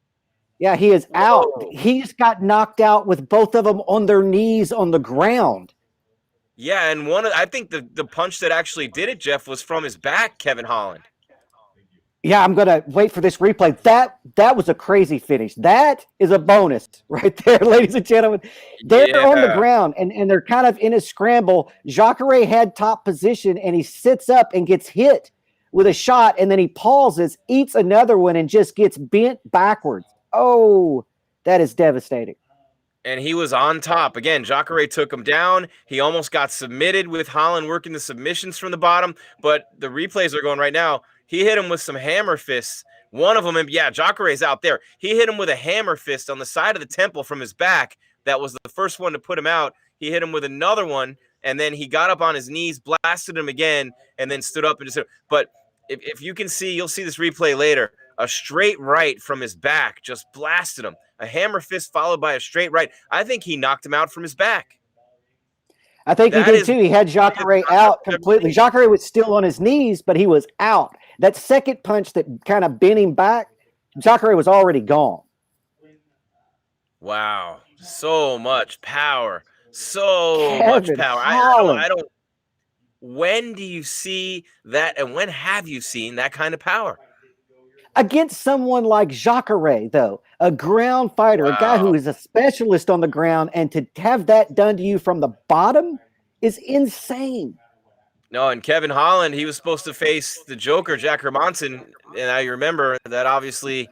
Yeah, he is out. He just got knocked out with both of them on their knees on the ground. Yeah, and I think the punch that actually did it, Jeff, was from his back, Kevin Holland. Yeah, I'm going to wait for this replay. That was a crazy finish. That is a bonus right there, ladies and gentlemen. They're on the ground, and they're kind of in a scramble. Jacare had top position, and he sits up and gets hit with a shot, and then he pauses, eats another one, and just gets bent backwards. Oh, that is devastating. And he was on top. Again, Jacare took him down. He almost got submitted with Holland working the submissions from the bottom, but the replays are going right now. He hit him with some hammer fists. One of them, Jacare's out there. He hit him with a hammer fist on the side of the temple from his back. That was the first one to put him out. He hit him with another one, and then he got up on his knees, blasted him again, and then stood up and just. But if you can see, you'll see this replay later. A straight right from his back just blasted him. A hammer fist followed by a straight right. I think he knocked him out from his back. I think he did too. He had Jacare out completely. Jacare was still on his knees, but he was out. That second punch that kind of bent him back, Jacare was already gone. Wow. So much power. Much power. I don't. When do you see that, and when have you seen that kind of power? Against someone like Jacare, though. a ground fighter, a guy who is a specialist on the ground, and to have that done to you from the bottom is insane. No, and Kevin Holland, he was supposed to face the Joker, Jack Hermanson, and I remember that obviously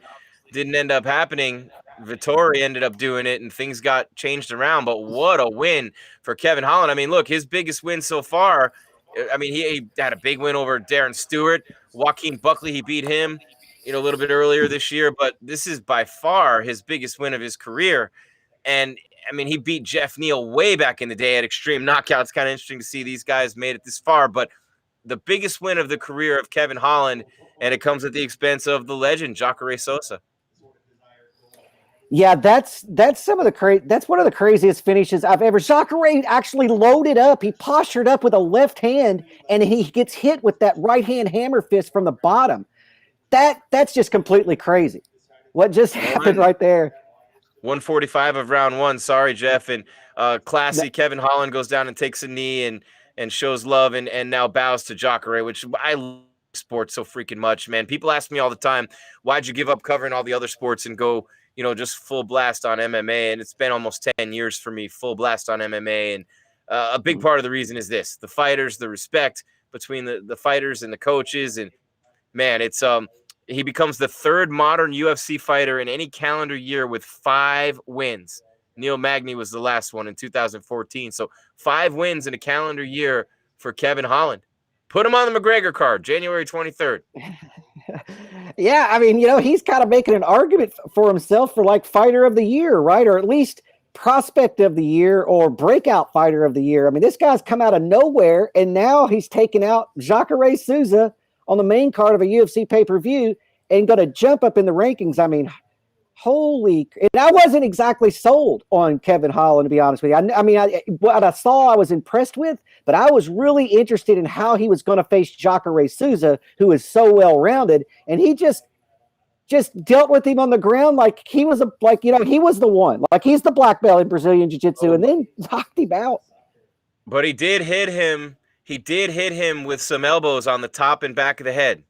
didn't end up happening. Vittori ended up doing it, and things got changed around. But what a win for Kevin Holland! I mean, look, his biggest win so far. I mean, he had a big win over Darren Stewart, Joaquin Buckley. He beat him, a little bit earlier this year. But this is by far his biggest win of his career. And I mean, he beat Jeff Neal way back in the day at Extreme Knockouts. Kind of interesting to see these guys made it this far. But the biggest win of the career of Kevin Holland, and it comes at the expense of the legend, Jacare Souza. Yeah, that's some of the that's one of the craziest finishes I've ever. Jacare actually loaded up. He postured up with a left hand, and he gets hit with that right hand hammer fist from the bottom. That's just completely crazy. What just happened right there? 145 of round one. Sorry, Jeff. And classy Kevin Holland goes down and takes a knee and shows love and now bows to Jacare, which I love sports so freaking much, man. People ask me all the time, why'd you give up covering all the other sports and go, just full blast on MMA? And it's been almost 10 years for me, full blast on MMA. And a big part of the reason is this: the fighters, the respect between the fighters and the coaches. And man, it's he becomes the third modern UFC fighter in any calendar year with 5 wins. Neil Magny was the last one in 2014. So 5 wins in a calendar year for Kevin Holland. Put him on the McGregor card, January 23rd. Yeah, I mean, he's kind of making an argument for himself for like fighter of the year, right? Or at least prospect of the year or breakout fighter of the year. I mean, this guy's come out of nowhere, and now he's taken out Jacare Souza on the main card of a UFC pay-per-view and going to jump up in the rankings. I mean, holy! And I wasn't exactly sold on Kevin Holland, to be honest with you. I mean, what I saw, I was impressed with, but I was really interested in how he was going to face Jacare Souza, who is so well-rounded, and he just dealt with him on the ground like he was he was the one, like he's the black belt in Brazilian Jiu-Jitsu, and then knocked him out. But he did hit him. He did hit him with some elbows on the top and back of the head.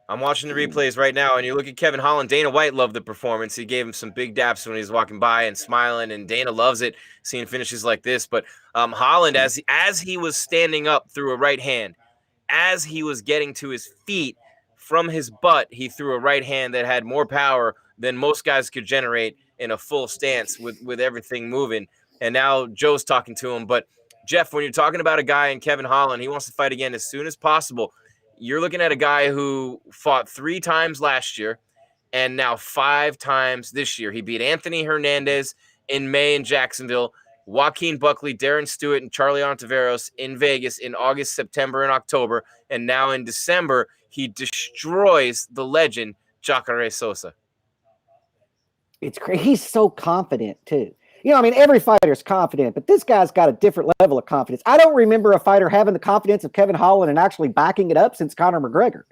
I'm watching the replays right now, and you look at Kevin Holland. Dana White loved the performance. He gave him some big daps when he was walking by and smiling, and Dana loves it, seeing finishes like this. But Holland, as he was standing up through a right hand, as he was getting to his feet from his butt, he threw a right hand that had more power than most guys could generate in a full stance with everything moving. And now Joe's talking to him. But, Jeff, when you're talking about a guy in Kevin Holland, he wants to fight again as soon as possible. You're looking at a guy who fought 3 times last year and now 5 times this year. He beat Anthony Hernandez in May in Jacksonville, Joaquin Buckley, Darren Stewart, and Charlie Ontiveros in Vegas in August, September, and October. And now in December, he destroys the legend, Jacare Souza. It's crazy. He's so confident, too. I mean, every fighter's confident, but this guy's got a different level of confidence. I don't remember a fighter having the confidence of Kevin Holland and actually backing it up since Conor McGregor.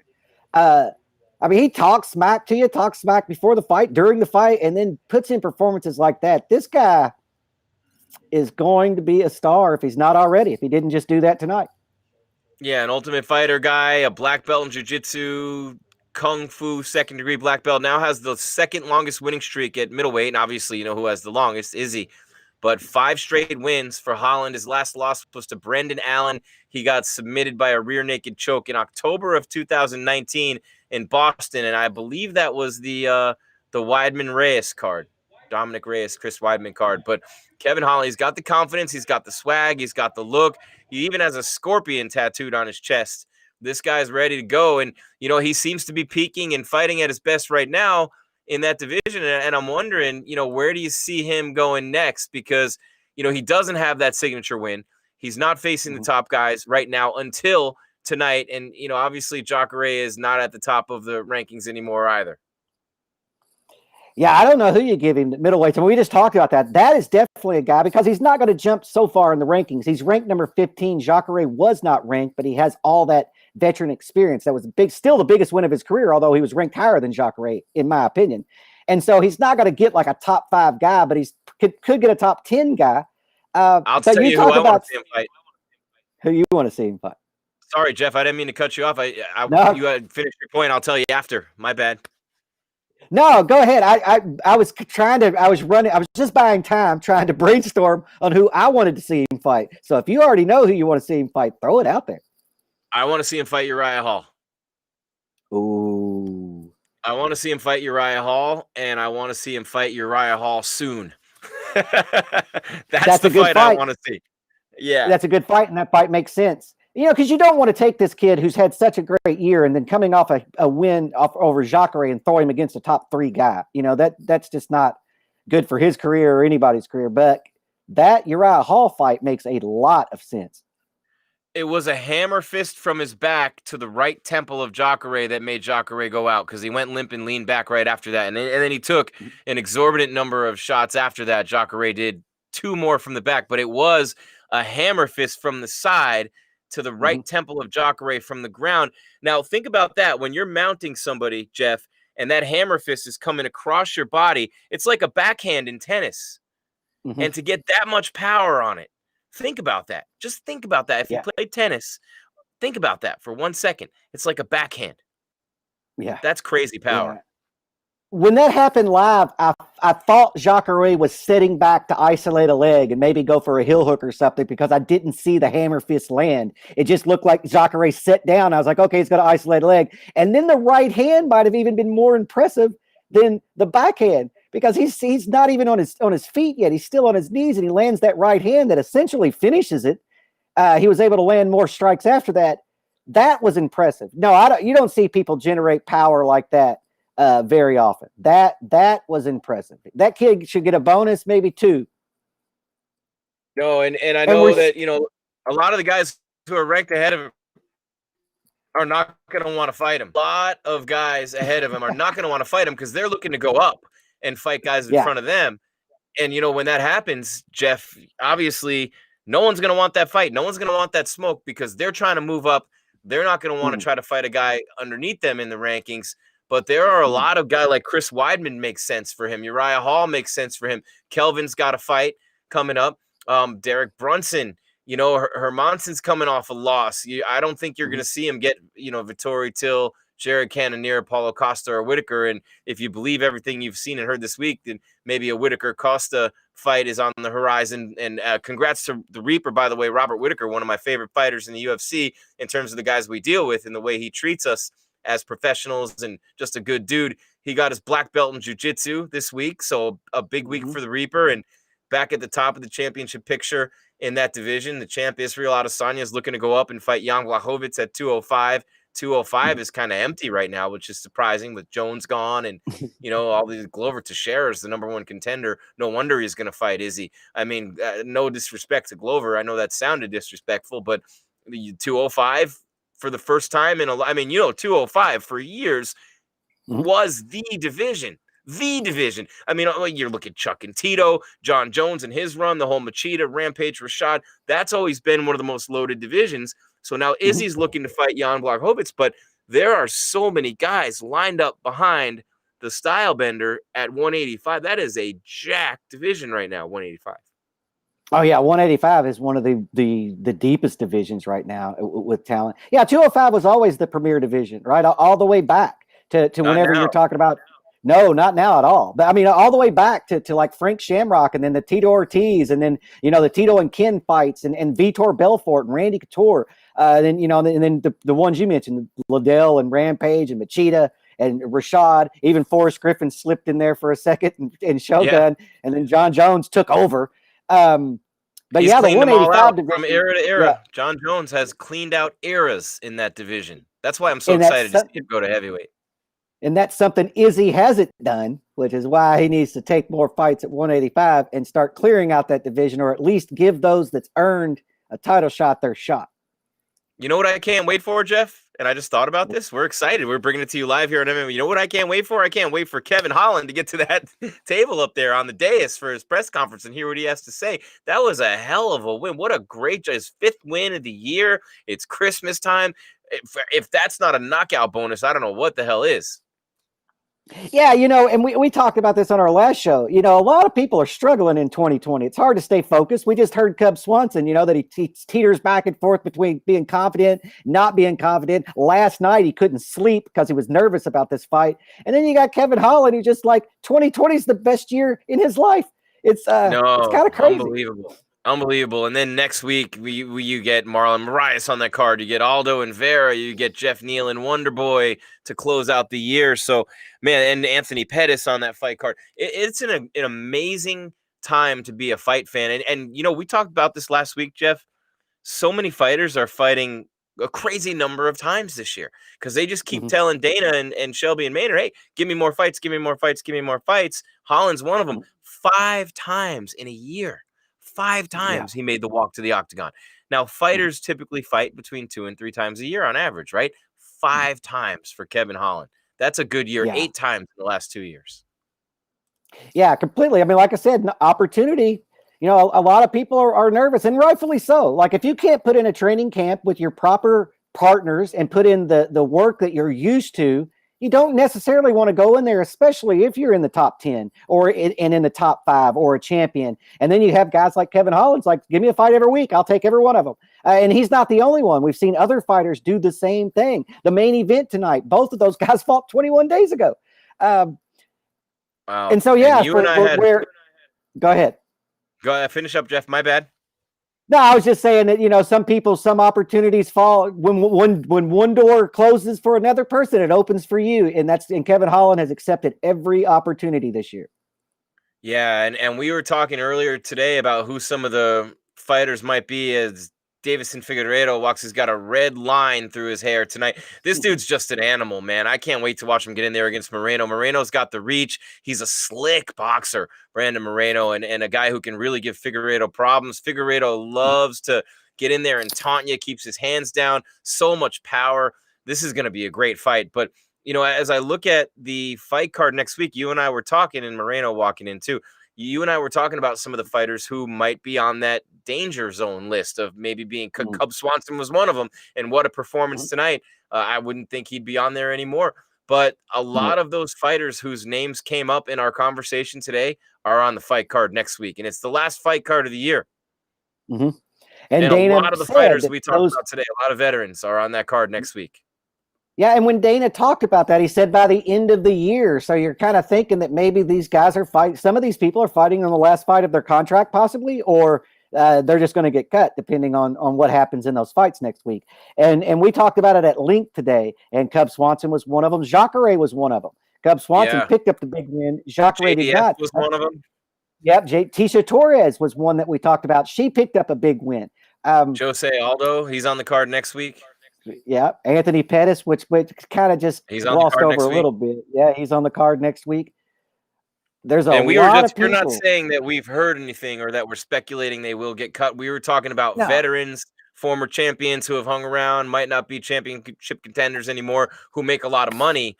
I mean, he talks smack to you, talks smack before the fight, during the fight, and then puts in performances like that. This guy is going to be a star if he's not already, if he didn't just do that tonight. Yeah, an Ultimate Fighter guy, a black belt in jiu-jitsu, Kung Fu second-degree black belt, now has the second longest winning streak at middleweight, and obviously who has the longest, Izzy. But 5 straight wins for Holland. His last loss was to Brendan Allen. He got submitted by a rear naked choke in October of 2019 in Boston, and I believe that was the Weidman Reyes card, Dominic Reyes, Chris Weidman card. But Kevin Holland, he's got the confidence, he's got the swag, he's got the look. He even has a scorpion tattooed on his chest. This guy's ready to go, and he seems to be peaking and fighting at his best right now in that division. And I'm wondering, where do you see him going next? Because he doesn't have that signature win. He's not facing the top guys right now until tonight, and obviously Jacare is not at the top of the rankings anymore either. Yeah, I don't know who you give him middleweight. I mean, we just talked about that. That is definitely a guy because he's not going to jump so far in the rankings. He's ranked number 15. Jacare was not ranked, but he has all that veteran experience. That was still the biggest win of his career, although he was ranked higher than Jacare, in my opinion. And so he's not going to get like a top 5 guy, but he could get a top 10 guy. I'll tell you who I want to see him fight. Who you want to see him fight? Sorry, Jeff, I didn't mean to cut you off. No. You had finished your point. I'll tell you after. My bad. No, go ahead. I was just buying time trying to brainstorm on who I wanted to see him fight. So if you already know who you want to see him fight, throw it out there. I want to see him fight Uriah Hall. Ooh. I want to see him fight Uriah Hall, and I want to see him fight Uriah Hall soon. That's the fight I want to see. Yeah. That's a good fight, and that fight makes sense. Because you don't want to take this kid who's had such a great year and then coming off a win over Jacare and throw him against a top 3 guy. That's just not good for his career or anybody's career. But that Uriah Hall fight makes a lot of sense. It was a hammer fist from his back to the right temple of Jacare that made Jacare go out because he went limp and leaned back right after that. And then he took an exorbitant number of shots after that. Jacare did 2 more from the back, but it was a hammer fist from the side to the right temple of Jacare from the ground. Now, think about that. When you're mounting somebody, Jeff, and that hammer fist is coming across your body, it's like a backhand in tennis. And to get that much power on it, think about that. Just think about that. If you play tennis, think about that for 1 second. It's like a backhand. Yeah. That's crazy power. Yeah. When that happened live, I thought Jacare was sitting back to isolate a leg and maybe go for a heel hook or something because I didn't see the hammer fist land. It just looked like Jacare sat down. I was like, okay, he's going to isolate a leg. And then the right hand might have even been more impressive than the backhand because he's not even on his feet yet. He's still on his knees, and he lands that right hand that essentially finishes it. He was able to land more strikes after that. That was impressive. No, you don't see people generate power like that very often. That was impressive. That kid should get a bonus, maybe 2. No, and I know that, a lot of the guys who are ranked ahead of him are not going to want to fight him. A lot of guys ahead of him are not going to want to fight him because they're looking to go up and fight guys in front of them. And, when that happens, Jeff, obviously no one's going to want that fight. No one's going to want that smoke because they're trying to move up. They're not going to want to try to fight a guy underneath them in the rankings. But there are a lot of guys like Chris Weidman makes sense for him. Uriah Hall makes sense for him. Kelvin's got a fight coming up. Derek Brunson, Hermanson's coming off a loss. I don't think you're going to see him get, Vittori Till, Jared Cannonier, Paulo Costa, or Whitaker. And if you believe everything you've seen and heard this week, then maybe a Whitaker-Costa fight is on the horizon. And congrats to the Reaper, by the way, Robert Whitaker, one of my favorite fighters in the UFC in terms of the guys we deal with and the way he treats us as professionals and just a good dude. He got his black belt in jiu-jitsu this week, so a big week for the Reaper, and back at the top of the championship picture in that division. The champ Israel Adesanya is looking to go up and fight Jan Blachowicz at 205. 205 is kind of empty right now, which is surprising with Jones gone and, all these. Glover Teixeira is the number 1 contender. No wonder he's going to fight Izzy. I mean, no disrespect to Glover. I know that sounded disrespectful, but 205 for the first time in 205 for years was the division. The division. I mean, you look at Chuck and Tito, John Jones and his run, the whole Machida, Rampage, Rashad. That's always been one of the most loaded divisions. So now Izzy's looking to fight Jan Blachowicz, but there are so many guys lined up behind the Stylebender at 185. That is a jacked division right now, 185. Oh yeah, 185 is one of the deepest divisions right now with talent. Yeah, 205 was always the premier division, right? All the way back to whenever you're talking about. No, not now at all. But I mean, all the way back to like Frank Shamrock, and then the Tito Ortiz, and then the Tito and Ken fights, and Vitor Belfort and Randy Couture. Then the ones you mentioned, Liddell and Rampage and Machida and Rashad. Even Forrest Griffin slipped in there for a second, and Shogun, and then John Jones took over. But he's the 185 division from era to era. Yeah. John Jones has cleaned out eras in that division. That's why I'm so excited to see him go to heavyweight. And that's something Izzy hasn't done, which is why he needs to take more fights at 185 and start clearing out that division, or at least give those that's earned a title shot their shot. You know what I can't wait for, Jeff? And I just thought about this. We're excited. We're bringing it to you live here on MMA. You know what I can't wait for? I can't wait for Kevin Holland to get to that table up there on the dais for his press conference and hear what he has to say. That was a hell of a win. What a great, his 5th win of the year. It's Christmas time. If that's not a knockout bonus, I don't know what the hell is. Yeah, and we talked about this on our last show. A lot of people are struggling in 2020. It's hard to stay focused. We just heard Cub Swanson, that he teeters back and forth between being confident, not being confident. Last night, he couldn't sleep because he was nervous about this fight. And then you got Kevin Holland, who's just like, 2020 is the best year in his life. It's kind of crazy. Unbelievable. And then next week, you get Marlon Moraes on that card. You get Aldo and Vera. You get Jeff Neal and Wonderboy to close out the year. So, man, and Anthony Pettis on that fight card. It's an amazing time to be a fight fan. And we talked about this last week, Jeff. So many fighters are fighting a crazy number of times this year because they just keep telling Dana and Shelby and Maynard, hey, give me more fights, give me more fights, give me more fights. Holland's one of them. 5 times in a year. 5 times he made the walk to the octagon. Now, fighters typically fight between 2 and 3 times a year on average, right? 5 times for Kevin Holland. That's a good year. 8 times in the last 2 years. Yeah, completely. I mean, like I said, opportunity. A lot of people are nervous, and rightfully so. Like, if you can't put in a training camp with your proper partners and put in the work that you're used to, you don't necessarily want to go in there, especially if you're in the top 10 or in the top 5 or a champion. And then you have guys like Kevin Holland's like, give me a fight every week. I'll take every one of them. And he's not the only one. We've seen other fighters do the same thing. The main event tonight, both of those guys fought 21 days ago. Wow. And so, yeah, go ahead. Go ahead. Finish up, Jeff. My bad. No, I was just saying that, some opportunities fall when one door closes for another person, it opens for you. And Kevin Holland has accepted every opportunity this year. Yeah. And we were talking earlier today about who some of the fighters might be as Davison Figueiredo he's got a red line through his hair tonight. This dude's just an animal, man. I can't wait to watch him get in there against Moreno. Moreno's got the reach. He's a slick boxer, Brandon Moreno, and a guy who can really give Figueiredo problems. Figueiredo loves to get in there and taunt you, keeps his hands down, so much power. This is going to be a great fight. But, as I look at the fight card next week, you and I were talking, and Moreno walking in too. You and I were talking about some of the fighters who might be on that danger zone list of maybe being Cub Swanson was one of them. And what a performance tonight. I wouldn't think he'd be on there anymore. But a lot of those fighters whose names came up in our conversation today are on the fight card next week. And it's the last fight card of the year. And Dana, a lot of the fighters we talked about today, a lot of veterans are on that card next week. Yeah, and when Dana talked about that, he said by the end of the year. So you're kind of thinking that maybe these guys are fighting. Some of these people are fighting on the last fight of their contract, possibly, or they're just going to get cut, depending on what happens in those fights next week. And we talked about it at length today. And Cub Swanson was one of them. Jacare was one of them. Cub Swanson picked up the big win. Jacare did not. Was one of them. Yep, Tisha Torres was one that we talked about. She picked up a big win. Jose Aldo, he's on the card next week. Yeah, Anthony Pettis, which kind of just glossed over a little bit. Yeah, he's on the card next week. There's a lot of people. We're not saying that we've heard anything or that we're speculating they will get cut. We were talking about veterans, former champions who have hung around, might not be championship contenders anymore, who make a lot of money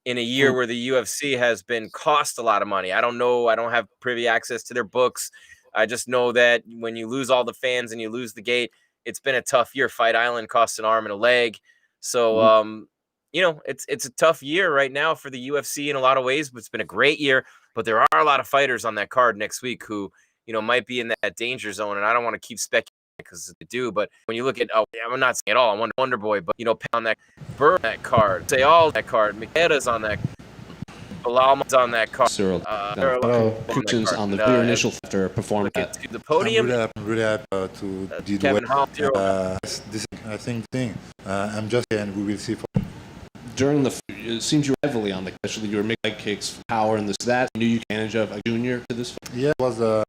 in a year where the UFC has been cost a lot of money. I don't know. I don't have privy access to their books. I just know that when you lose all the fans and you lose the gate, it's been a tough year. Fight Island cost an arm and a leg. So, it's a tough year right now for the UFC in a lot of ways, but it's been a great year. But there are a lot of fighters on that card next week who, might be in that danger zone. And I don't want to keep speculating because they do. But when you look at, I'm not saying at all, I'm Wonder Boy, but, on that Burr that card, say all that card, Makeda's on that. Bilal's on that card. Congratulations on the very initial after performing at the podium. I'm really happy to do Kevin Holland. this. I think I'm just here, and we will see. During it seems you were heavily on especially you were making leg kicks, power, and that. You knew you could manage a junior to this fight. Yeah, it was I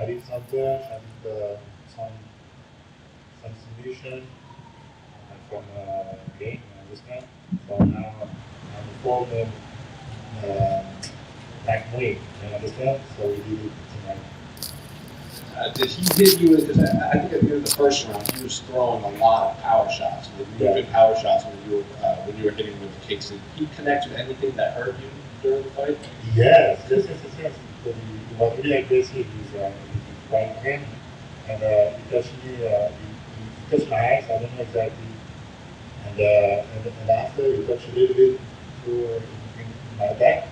did some bench, I did some simulation from Gane, you understand? So now I'm a forward back weight, you understand? So we did it tonight. Did he hit you with I think at the end of the first round, he was throwing a lot of power shots. Good power shots when you were hitting with the kicks. Did he connect with anything that hurt you during the fight? Yes. He was really aggressive. He's right hand, and he touched me. He touched my eyes. I don't know exactly And after he touched a little bit in my back,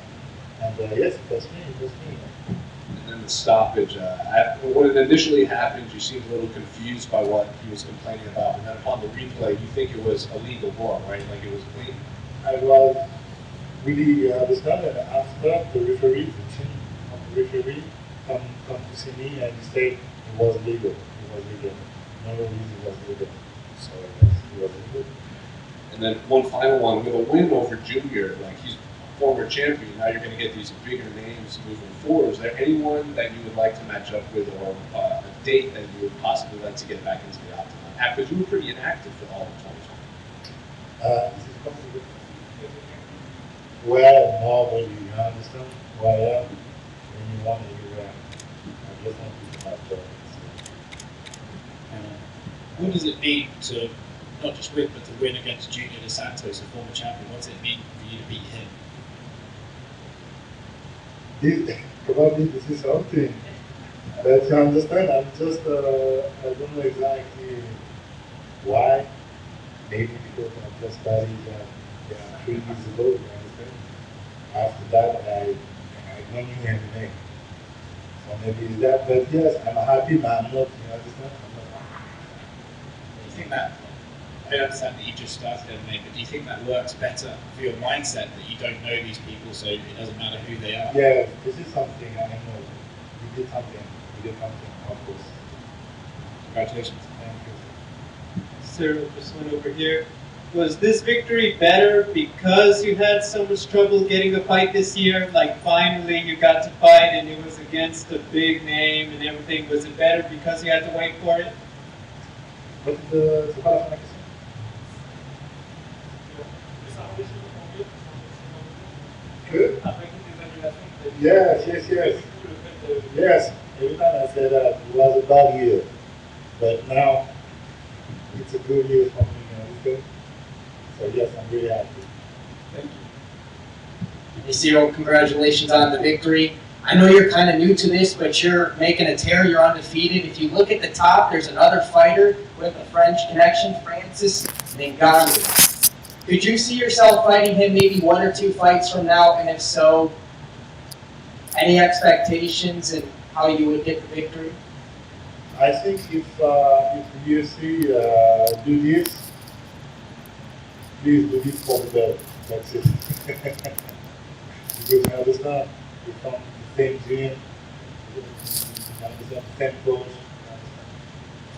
and yes, it was me. It was me. And then the stoppage. When it initially happened, you seemed a little confused by what he was complaining about. And then upon the replay, you think it was a legal ball, right? Like it was clean? I was really understanding. After the referee, the team of the referee come to see me and he said it was legal. It was legal. No reason it was legal. So yes, it was legal. And then one final one, with a win over Junior, like he's a former champion, now you're going to get these bigger names moving forward. Is there anyone that you would like to match up with, or a date that you would possibly like to get back into the octagon? Because you were pretty inactive for all of 2020. This is complicated. Well, normally, you understand? Well, when you want to do that, I just want to do my job. What does it mean to not just win, but to win against Junior Dos Santos, a former champion? What does it mean for you to beat him? Probably this is something that you understand. I'm just, I don't know exactly why. Maybe because I just started 3 years ago, you understand? After that, I don't knew MMA. So maybe it's that, but yes, I'm happy, but I'm not, you understand? Do you think that, I understand that you just started MMA, but do you think that works better for your mindset, that you don't know these people, so it doesn't matter who they are? Yeah, this is something I know. We did something, of course. Congratulations. Thank you. Cyril, this one over here. Was this victory better because you had so much trouble getting a fight this year? Like finally you got to fight and it was against a big name and everything. Was it better because you had to wait for it? But c'est pas la fin de la question. Good. Yes. Yes, every time I say that, it was a bad year. But now, it's a good year for me, you understand? So yes, I'm really happy. Thank you. Hey Cyril, congratulations on the victory. I know you're kind of new to this, but you're making a tear, you're undefeated. If you look at the top, there's another fighter with a French connection, Francis Ngannou. Could you see yourself fighting him maybe 1 or 2 fights from now? And if so, any expectations and how you would get the victory? I think if the UFC do this, please do this for the belt. That's it. Because you understand, we from the same gym, you understand, the same coach.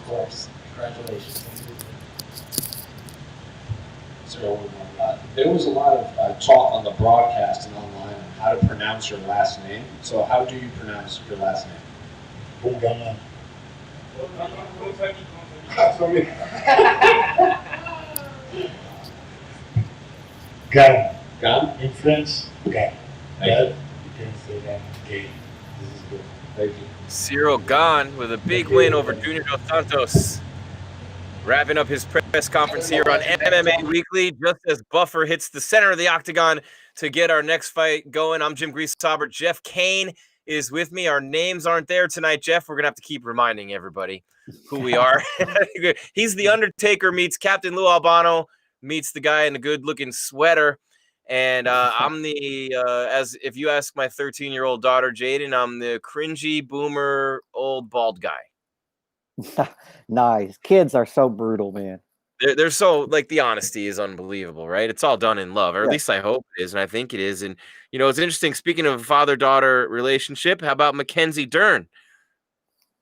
Of course. Congratulations. So there was a lot of talk on the broadcast and online on how to pronounce your last name. So how do you pronounce your last name? Bon gamin. Sorry. Gane. Gane? In French, Gane. Thank You can say that Gane. This is good. Thank you. Cyril Gane with a big win over Junior Dos Santos. Wrapping up his press conference here on MMA Weekly, just as Buffer hits the center of the octagon to get our next fight going. I'm Jim Grieshaber. Jeff Cain is with me. Our names aren't there tonight, Jeff. We're going to have to keep reminding everybody who we are. He's the Undertaker meets Captain Lou Albano, meets the guy in a good-looking sweater. And I'm the, as if you ask my 13-year-old daughter, Jaden, I'm the cringy, boomer, old, bald guy. Nice. Kids are so brutal, man. They're so, like, the honesty is unbelievable, right? It's all done in love, or at Yeah. least I hope it is, and I think it is. And, you know, it's interesting. Speaking of father-daughter relationship, how about Mackenzie Dern?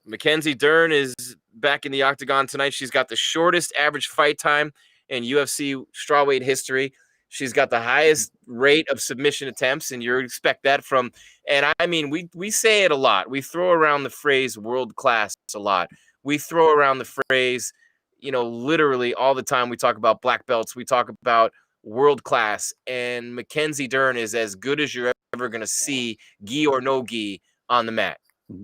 Mackenzie Dern is back in the octagon tonight. She's got the shortest average fight time in UFC strawweight history. She's got the highest rate of submission attempts, and you expect that from. And I mean, we say it a lot. We throw around the phrase world class a lot. We throw around the phrase, you know, literally all the time. We talk about black belts. We talk about world class. And Mackenzie Dern is as good as you're ever going to see, gi or no gi, on the mat.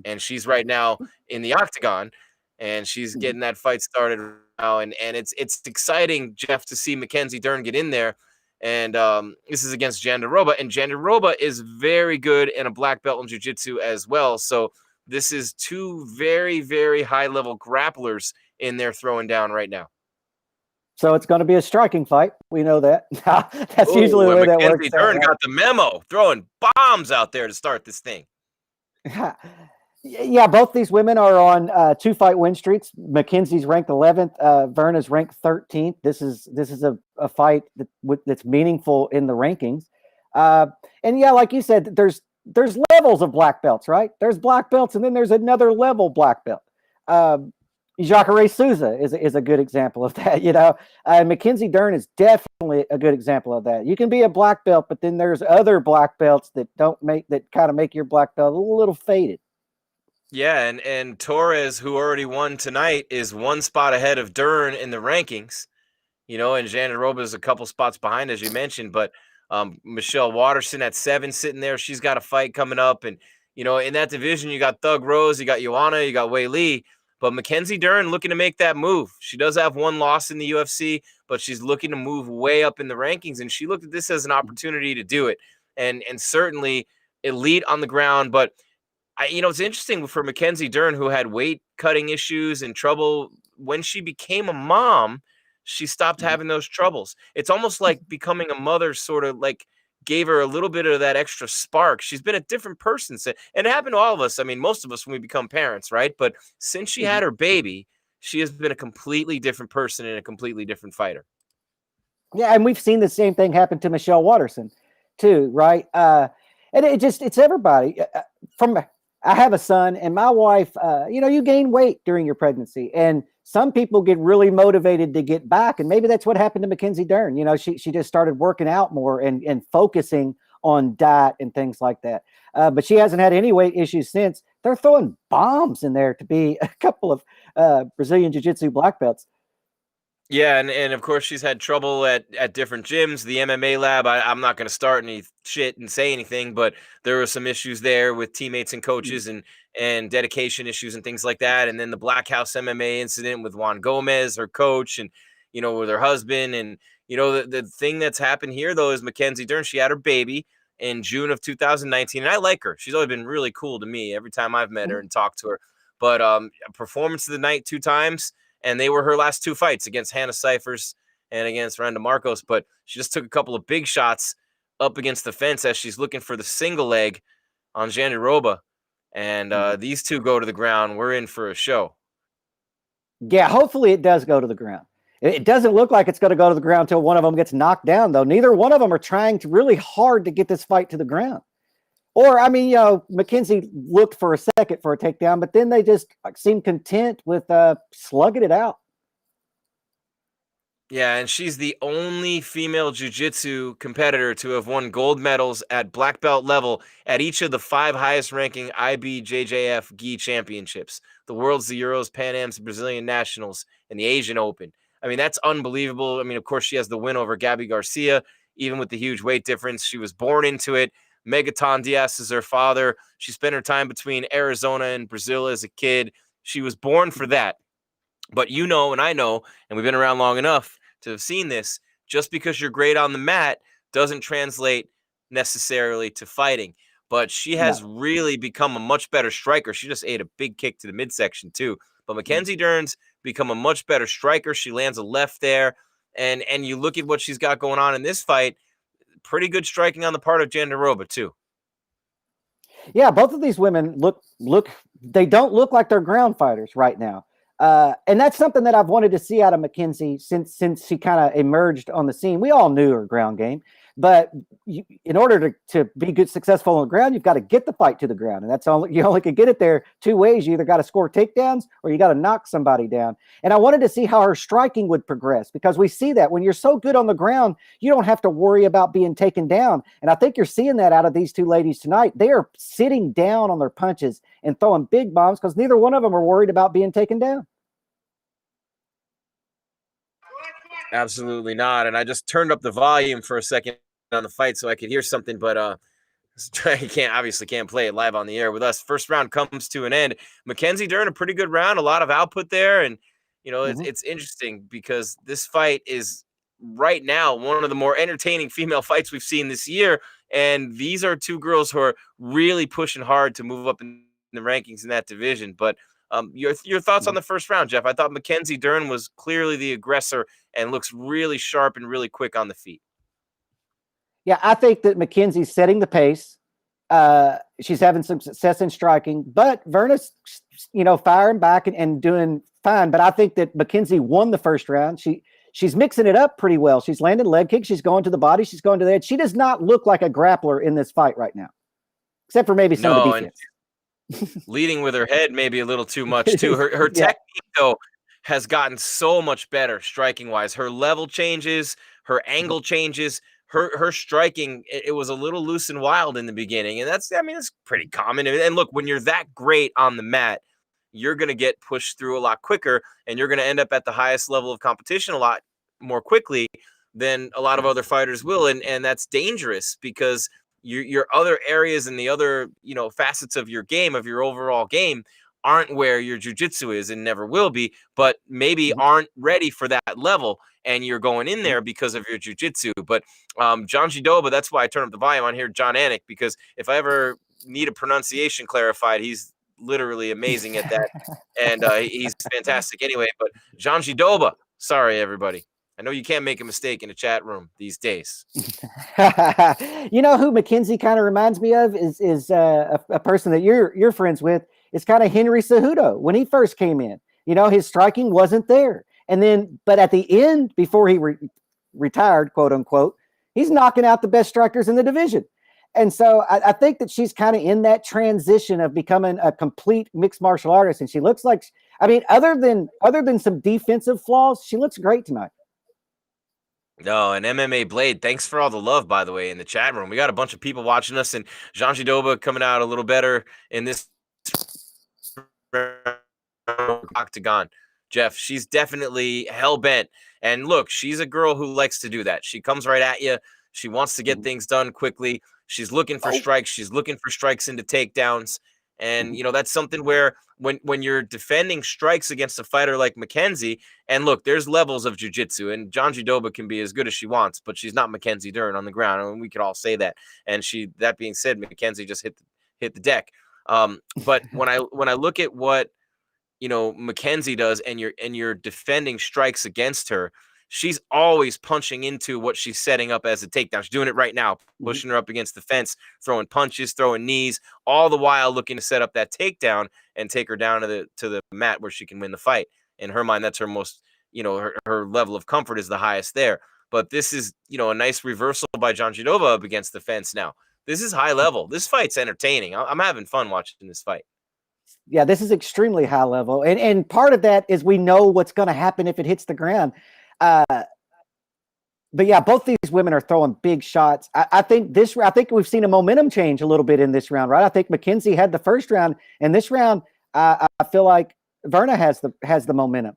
And she's right now in the octagon, and she's getting that fight started now. And it's exciting, Jeff, to see Mackenzie Dern get in there. And this is against Jandiroba, and Jandiroba is very good and a black belt in jiu-jitsu as well. So this is 2 very, very high-level grapplers in there throwing down right now. So it's going to be a striking fight. We know that. That's Ooh, usually the way that Mackenzie works. Dern got the memo, throwing bombs out there to start this thing. Yeah, both these women are on 2-fight win streaks. Mackenzie's ranked 11th. Verna's ranked 13th. This is a fight that's meaningful in the rankings. And yeah, like you said, there's levels of black belts, right? There's black belts, and then there's another level black belt. Jacare Souza is a good example of that. Mackenzie Dern is definitely a good example of that. You can be a black belt, but then there's other black belts that kind of make your black belt a little faded. Yeah, and Torres, who already won tonight, is one spot ahead of Dern in the rankings. And Jandiroba is a couple spots behind, as you mentioned. But Michelle Waterson at 7 sitting there. She's got a fight coming up. And, in that division, you got Thug Rose, you got Joanna, you got Wei Lee. But Mackenzie Dern looking to make that move. She does have one loss in the UFC, but she's looking to move way up in the rankings. And she looked at this as an opportunity to do it. And certainly elite on the ground. But it's interesting for Mackenzie Dern, who had weight cutting issues and trouble when she became a mom, she stopped having those troubles. It's almost like becoming a mother sort of like gave her a little bit of that extra spark. She's been a different person since, and it happened to all of us. I mean, most of us when we become parents, right? But since she had her baby, she has been a completely different person and a completely different fighter. Yeah, and we've seen the same thing happen to Michelle Waterson too, right? And it's everybody. I have a son, and my wife, you gain weight during your pregnancy, and some people get really motivated to get back. And maybe that's what happened to Mackenzie Dern. She just started working out more and focusing on diet and things like that. But she hasn't had any weight issues since. They're throwing bombs in there to be a couple of Brazilian Jiu-Jitsu black belts. Yeah, and of course she's had trouble at different gyms. The MMA lab, I'm not going to start any shit and say anything, but there were some issues there with teammates and coaches and dedication issues and things like that. And then the Black House MMA incident with Juan Gomez, her coach, and with her husband. And the thing that's happened here though is Mackenzie Dern. She had her baby in June of 2019, and I like her. She's always been really cool to me every time I've met her and talked to her. But performance of the night 2 times. And they were her last 2 fights against Hannah Cyphers and against Randa Marcos. But she just took a couple of big shots up against the fence as she's looking for the single leg on Jandiroba. And these 2 go to the ground. We're in for a show. Yeah, hopefully it does go to the ground. It doesn't look like it's going to go to the ground until one of them gets knocked down, though. Neither one of them are trying really hard to get this fight to the ground. Or, Mackenzie looked for a second for a takedown, but then they just seemed content with slugging it out. Yeah, and she's the only female jiu-jitsu competitor to have won gold medals at black belt level at each of the 5 highest-ranking IBJJF gi championships: the Worlds, the Euros, Pan Ams, the Brazilian Nationals, and the Asian Open. I mean, that's unbelievable. I mean, of course, she has the win over Gabby Garcia, even with the huge weight difference. She was born into it. Megaton Diaz is her father. She spent her time between Arizona and Brazil as a kid. She was born for that. But and I know, and we've been around long enough to have seen this, just because you're great on the mat doesn't translate necessarily to fighting. But she has really become a much better striker. She just ate a big kick to the midsection too. But Mackenzie Dern's become a much better striker. She lands a left there. And you look at what she's got going on in this fight, pretty good striking on the part of Jandiroba too. Yeah, both of these women look they don't look like they're ground fighters right now. And that's something that I've wanted to see out of Mackenzie since she kind of emerged on the scene. We all knew her ground game, but in order to be good, successful on the ground, you've got to get the fight to the ground. And you only can get it there 2 ways. You either got to score takedowns or you got to knock somebody down. And I wanted to see how her striking would progress, because we see that when you're so good on the ground, you don't have to worry about being taken down. And I think you're seeing that out of these 2 ladies tonight. They are sitting down on their punches and throwing big bombs because neither one of them are worried about being taken down. Absolutely not. And I just turned up the volume for a second on the fight so I could hear something, but you can't play it live on the air with us. First round comes to an end. Mackenzie Dern, a pretty good round, a lot of output there. And, it's interesting because this fight is right now one of the more entertaining female fights we've seen this year. And these are 2 girls who are really pushing hard to move up in the rankings in that division. But Your thoughts on the first round, Jeff? I thought Mackenzie Dern was clearly the aggressor and looks really sharp and really quick on the feet. Yeah, I think that Mackenzie's setting the pace. She's having some success in striking, but Verna's, firing back and doing fine. But I think that Mackenzie won the first round. She's mixing it up pretty well. She's landing leg kicks. She's going to the body. She's going to the head. She does not look like a grappler in this fight right now, except for maybe some of the defense. Leading with her head maybe a little too much too. Her technique though has gotten so much better striking wise. Her level changes, her angle changes. Her striking, it was a little loose and wild in the beginning, and it's pretty common. And look, when you're that great on the mat, you're going to get pushed through a lot quicker, and you're going to end up at the highest level of competition a lot more quickly than a lot of other fighters will, and that's dangerous because your other areas and the other facets of your game, of your overall game, aren't where your jiu-jitsu is and never will be, but maybe aren't ready for that level, and you're going in there because of your jiu-jitsu. But Jandiroba, that's why I turn up the volume on here, John Anik, because if I ever need a pronunciation clarified, he's literally amazing at that, and he's fantastic anyway. But Jandiroba, sorry everybody, I know you can't make a mistake in a chat room these days. You know who Mackenzie kind of reminds me of is a person that you're friends with. It's kind of Henry Cejudo when he first came in. His striking wasn't there, but at the end, before he retired, quote unquote, he's knocking out the best strikers in the division. And so I think that she's kind of in that transition of becoming a complete mixed martial artist, and she looks like, other than some defensive flaws, she looks great tonight. No, and MMA Blade, thanks for all the love, by the way, in the chat room. We got a bunch of people watching us, and Jandiroba coming out a little better in this octagon. Jeff, she's definitely hell-bent. And look, she's a girl who likes to do that. She comes right at you. She wants to get things done quickly. She's looking for strikes. She's looking for strikes into takedowns. And, that's something where when you're defending strikes against a fighter like Mackenzie, and look, there's levels of jiu-jitsu, and Jandiroba can be as good as she wants, but she's not Mackenzie Dern on the ground, and we could all say that. And that being said, Mackenzie just hit the deck. But when I look at what Mackenzie does, and you're defending strikes against her, she's always punching into what she's setting up as a takedown. She's doing it right now, pushing her up against the fence, throwing punches, throwing knees, all the while looking to set up that takedown and take her down to the mat where she can win the fight. In her mind, that's her most, her level of comfort is the highest there. But this is, a nice reversal by Jandiroba up against the fence now. This is high level. This fight's entertaining. I'm having fun watching this fight. Yeah, this is extremely high level. And part of that is we know what's going to happen if it hits the ground. But yeah, both these women are throwing big shots. I think we've seen a momentum change a little bit in this round, right? I think Mackenzie had the first round, and this round, I feel like Verna has the momentum.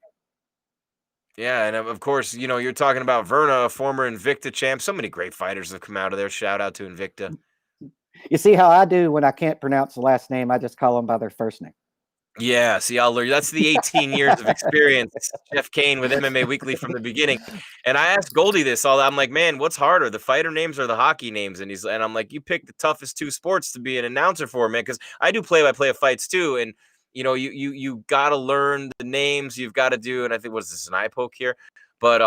Yeah, and of course, you're talking about Verna, a former Invicta champ. So many great fighters have come out of there. Shout out to Invicta. You see how I do when I can't pronounce the last name? I just call them by their first name. Yeah, see, I'll learn. That's the 18 years of experience, Jeff Cain with MMA Weekly from the beginning. And I asked Goldie this I'm like, man, what's harder, the fighter names or the hockey names? And I'm like, you pick the toughest two sports to be an announcer for, man, because I do play-by-play of fights too. And you got to learn the names. You've got to do, and I think, was this an eye poke here? But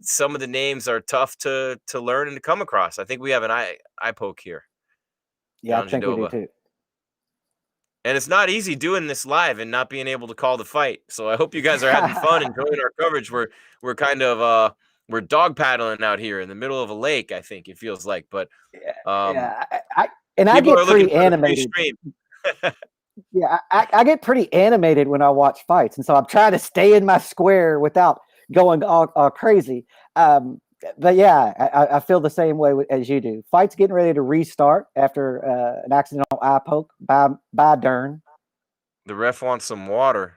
some of the names are tough to learn and to come across. I think we have an eye poke here. Yeah, I think we do too. And it's not easy doing this live and not being able to call the fight. So I hope you guys are having fun enjoying our coverage. We're kind of we're dog paddling out here in the middle of a lake, I think it feels like. But I get pretty animated. Yeah, I get pretty animated when I watch fights, and so I'm trying to stay in my square without going all crazy. But yeah, I feel the same way as you do. Fight's getting ready to restart after an accidental eye poke by Dern. The ref wants some water.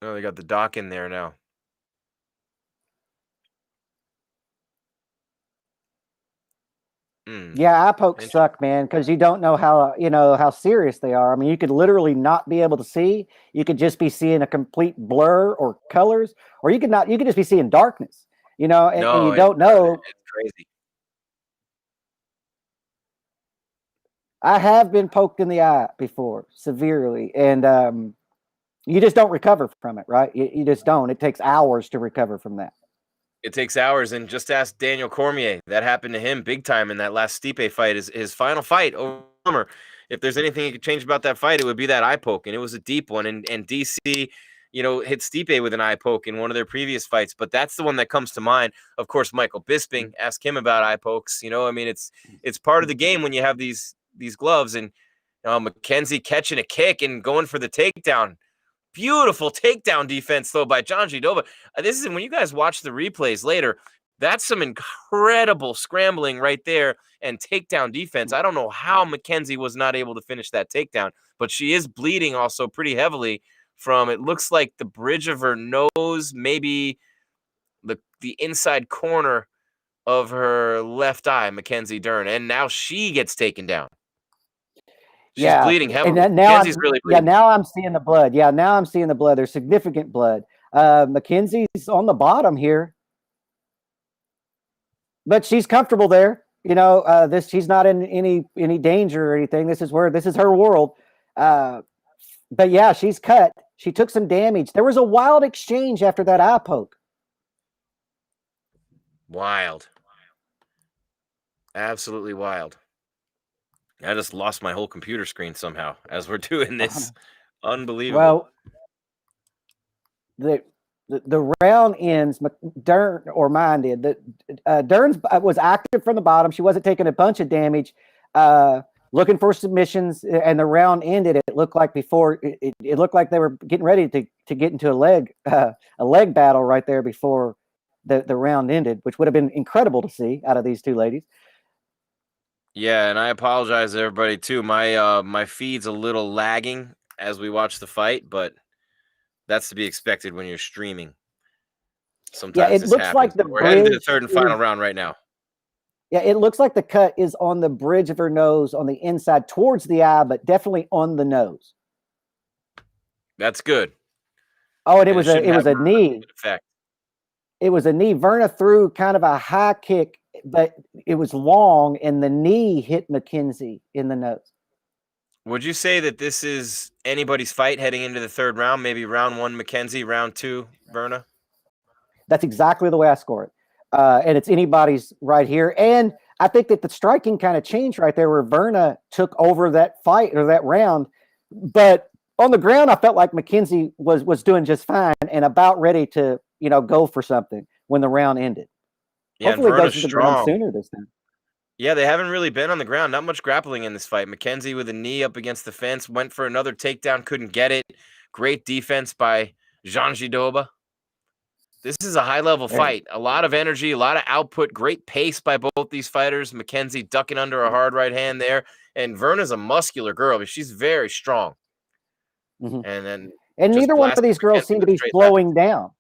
Oh, they got the dock in there now. Yeah, eye pokes suck, man, because you don't know how serious they are. I mean, you could literally not be able to see. You could just be seeing a complete blur or colors, or you could just be seeing darkness. And you don't know. It's crazy. I have been poked in the eye before, severely, and you just don't recover from it, right? You just don't. It takes hours to recover from that. It takes hours, and just ask Daniel Cormier. That happened to him big time in that last Stipe fight. His final fight over summer. If there's anything he could change about that fight, it would be that eye poke, and it was a deep one. And DC, hit Stipe with an eye poke in one of their previous fights, but that's the one that comes to mind. Of course, Michael Bisping. Ask him about eye pokes. It's part of the game when you have these gloves, and McKenzie catching a kick and going for the takedown. Beautiful takedown defense, though, by Jandiroba. This is when you guys watch the replays later. That's some incredible scrambling right there and takedown defense. I don't know how McKenzie was not able to finish that takedown, but she is bleeding also pretty heavily from, it looks like, the bridge of her nose, maybe the inside corner of her left eye, Mackenzie Dern. And now she gets taken down. She's bleeding heavily. And Mackenzie's really bleeding. Yeah, now I'm seeing the blood. Yeah, now I'm seeing the blood. There's significant blood. Mackenzie's on the bottom here, but she's comfortable there. She's not in any danger or anything. This is her world. But yeah, she's cut. She took some damage. There was a wild exchange after that eye poke. Wild. Absolutely wild. I just lost my whole computer screen somehow as we're doing this. Unbelievable. Well, the round ends. Dern, or mine did. Dern was active from the bottom. She wasn't taking a bunch of damage, looking for submissions, and the round ended. It looked like before. It looked like they were getting ready to get into a leg battle right there before the round ended, which would have been incredible to see out of these two ladies. Yeah, and I apologize to everybody too. My feed's a little lagging as we watch the fight, but that's to be expected when you're streaming. Sometimes it looks like we're heading to the third and final round right now. Yeah, it looks like the cut is on the bridge of her nose on the inside towards the eye, but definitely on the nose. That's good. Oh, and it was a knee. Effect. It was a knee. Verna threw kind of a high kick, but it was long, and the knee hit Mackenzie in the nose. Would you say that this is anybody's fight heading into the third round? Maybe round 1, Mackenzie, round 2, Verna? That's exactly the way I score it. And it's anybody's right here. And I think that the striking kind of changed right there where Verna took over that fight or that round. But on the ground, I felt like Mackenzie was doing just fine and about ready to, go for something when the round ended. Yeah, hopefully it goes to the ground sooner this time. Yeah, they haven't really been on the ground. Not much grappling in this fight. Mackenzie with a knee up against the fence, went for another takedown, couldn't get it. Great defense by Jandiroba. This is a high-level fight. A lot of energy, a lot of output, great pace by both these fighters. Mackenzie ducking under a hard right hand there. And Verna's a muscular girl, but she's very strong. Mm-hmm. And neither one of these girls seem to be slowing down.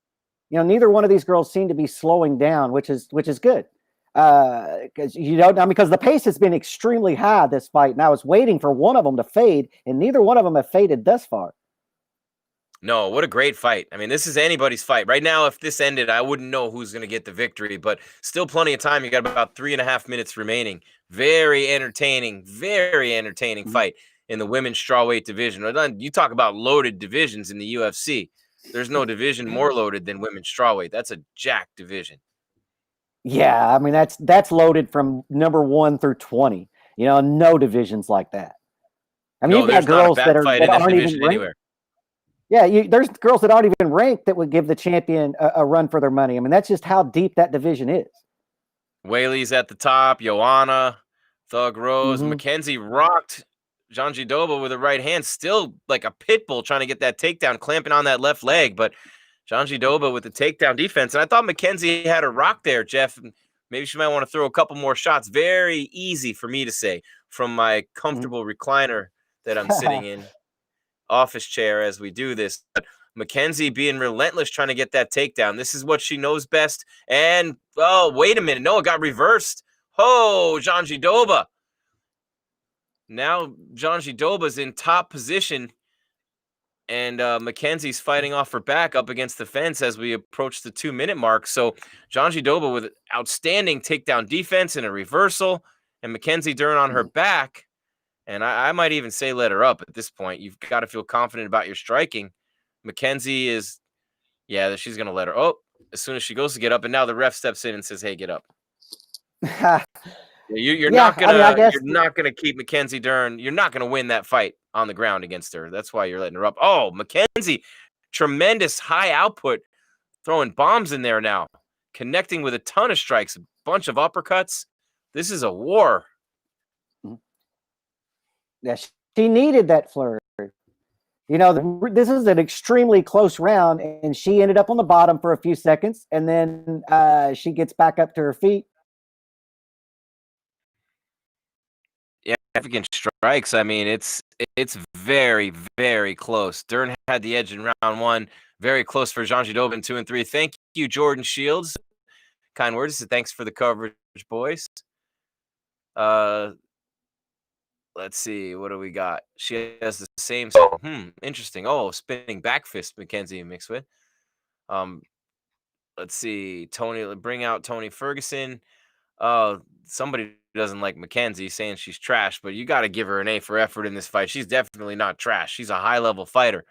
Neither one of these girls seem to be slowing down, which is good. Because the pace has been extremely high this fight, and I was waiting for one of them to fade, and neither one of them have faded thus far. No, what a great fight. I mean, this is anybody's fight. Right now, if this ended, I wouldn't know who's going to get the victory, but still plenty of time. You got about 3.5 minutes remaining. Very entertaining fight in the women's strawweight division. You talk about loaded divisions in the UFC. There's no division more loaded than women's strawweight. That's a jacked division. Yeah, I mean, that's loaded from number 1 through 20. No divisions like that. I mean, you've got girls that aren't even ranked. Anywhere. Yeah, there's girls that aren't even ranked that would give the champion a run for their money. I mean, that's just how deep that division is. Whaley's at the top. Joanna, Thug Rose, Mackenzie rocked Jandiroba with a right hand, still like a pit bull trying to get that takedown, clamping on that left leg. But Jandiroba with the takedown defense. And I thought Mackenzie had a rock there, Jeff. Maybe she might want to throw a couple more shots. Very easy for me to say from my comfortable recliner that I'm sitting in. Office chair as we do this. But Mackenzie being relentless trying to get that takedown. This is what she knows best. And, oh, wait a minute. No, it got reversed. Oh, Jandiroba. Now Jandiroba's in top position. And Mackenzie's fighting off her back up against the fence as we approach the 2-minute mark. So Jandiroba with outstanding takedown defense and a reversal. And Mackenzie Dern on her back. And I might even say let her up at this point. You've got to feel confident about your striking. Mackenzie is, yeah, she's going to let her. Oh, as soon as she goes to get up, and now the ref steps in and says, "Hey, get up." You're not gonna keep Mackenzie Dern. You're not gonna win that fight on the ground against her. That's why you're letting her up. Oh, Mackenzie, tremendous high output, throwing bombs in there now, connecting with a ton of strikes, a bunch of uppercuts. This is a war. Yeah, she needed that flurry. You know, this is an extremely close round, and she ended up on the bottom for a few seconds, and then she gets back up to her feet. Yeah, significant strikes. I mean, it's very, very close. Dern had the edge in round 1. Very close for Jandiroba in 2 and 3. Thank you, Jordan Shields. Kind words. Thanks for the coverage, boys. Let's see. What do we got? She has the same. Interesting. Oh, spinning back fist, Mackenzie mixed with. Let's see. Tony, bring out Tony Ferguson. Somebody doesn't like Mackenzie, saying she's trash, but you got to give her an A for effort in this fight. She's definitely not trash. She's a high-level fighter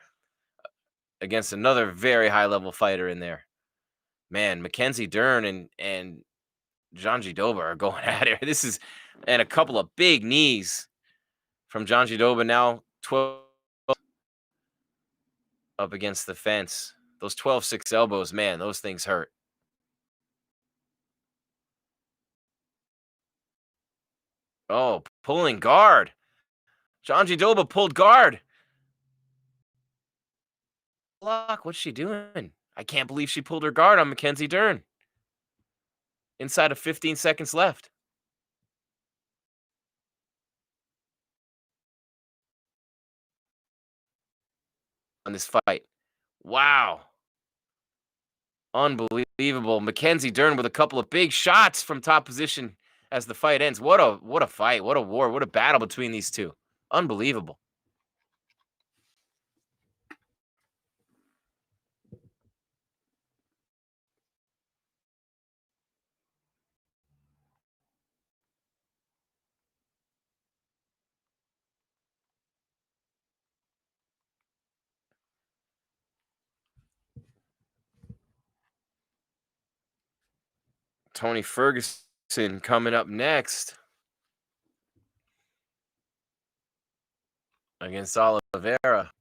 against another very high-level fighter in there. Man, Mackenzie Dern and Jandiroba are going at it. This is, and a couple of big knees from Jandiroba, now 12 up against the fence. Those 12-6 elbows, man, those things hurt. Oh, pulling guard. Jandiroba pulled guard. Block, what's she doing? I can't believe she pulled her guard on Mackenzie Dern. Inside of 15 seconds left. On this fight. Wow. Unbelievable. Mackenzie Dern with a couple of big shots from top position as the fight ends. What a fight. What a war. What a battle between these two. Unbelievable. Tony Ferguson coming up next against Oliveira.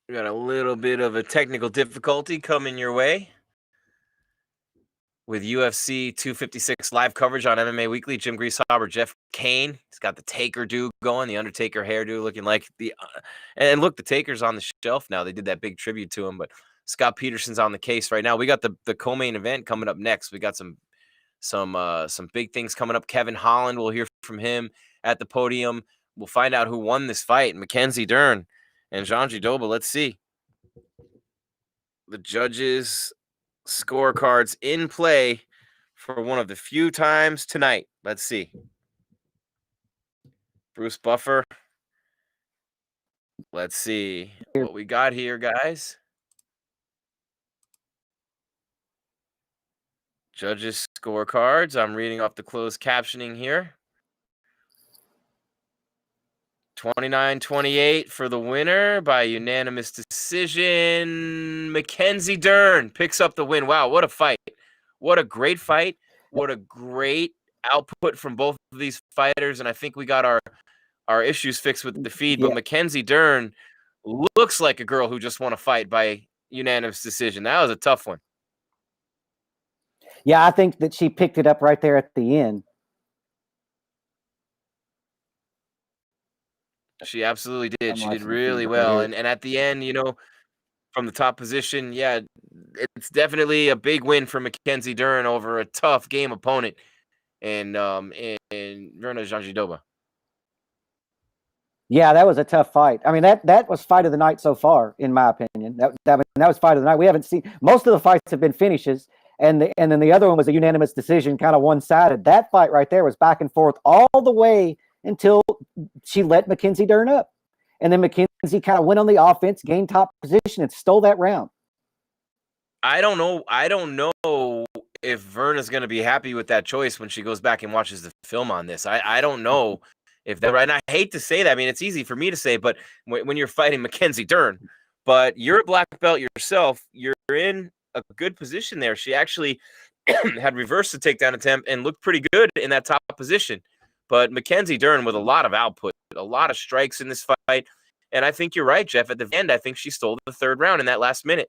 We got a little bit of a technical difficulty coming your way with UFC 256 live coverage on MMA Weekly. Jim Grieshaber, Jeff Cain. He's got the Taker do going, the Undertaker hairdo looking like the and look, the Taker's on the shelf now. They did that big tribute to him, but Scott Peterson's on the case right now. We got the co-main event coming up next. We got some big things coming up. Kevin Holland, we'll hear from him at the podium. We'll find out who won this fight, Mackenzie Dern and Jandiroba. Let's see. The judges' scorecards in play for one of the few times tonight. Let's see. Bruce Buffer. Let's see what we got here, guys. Judges' scorecards. I'm reading off the closed captioning here. 29-28 for the winner by unanimous decision. Mackenzie Dern picks up the win. Wow, what a fight. What a great fight. What a great output from both of these fighters. And I think we got our issues fixed with the feed. But Mackenzie Dern looks like a girl who just won a fight by unanimous decision. That was a tough one. Yeah, I think that she picked it up right there at the end. She absolutely did. She did really well. And at the end, you know, from the top position, yeah, it's definitely a big win for Mackenzie Dern over a tough game opponent and Verna Jandiroba. Yeah, that was a tough fight. I mean, that was fight of the night so far, in my opinion. That was fight of the night. We haven't seen most of the fights have been finishes, and then the other one was a unanimous decision, kind of one-sided. That fight right there was back and forth all the way until she let Mackenzie Dern up, and then Mackenzie Mackenzie kind of went on the offense, gained top position, and stole that round. I don't know if Verna's going to be happy with that choice when she goes back and watches the film on this. I don't know if that right. And I hate to say that. I mean, it's easy for me to say, but when you're fighting Mackenzie Dern, but you're a black belt yourself, you're in a good position there. She actually had reversed the takedown attempt and looked pretty good in that top position. But Mackenzie Dern with a lot of output, a lot of strikes in this fight. And I think you're right, Jeff. At the end, I think she stole the third round in that last minute.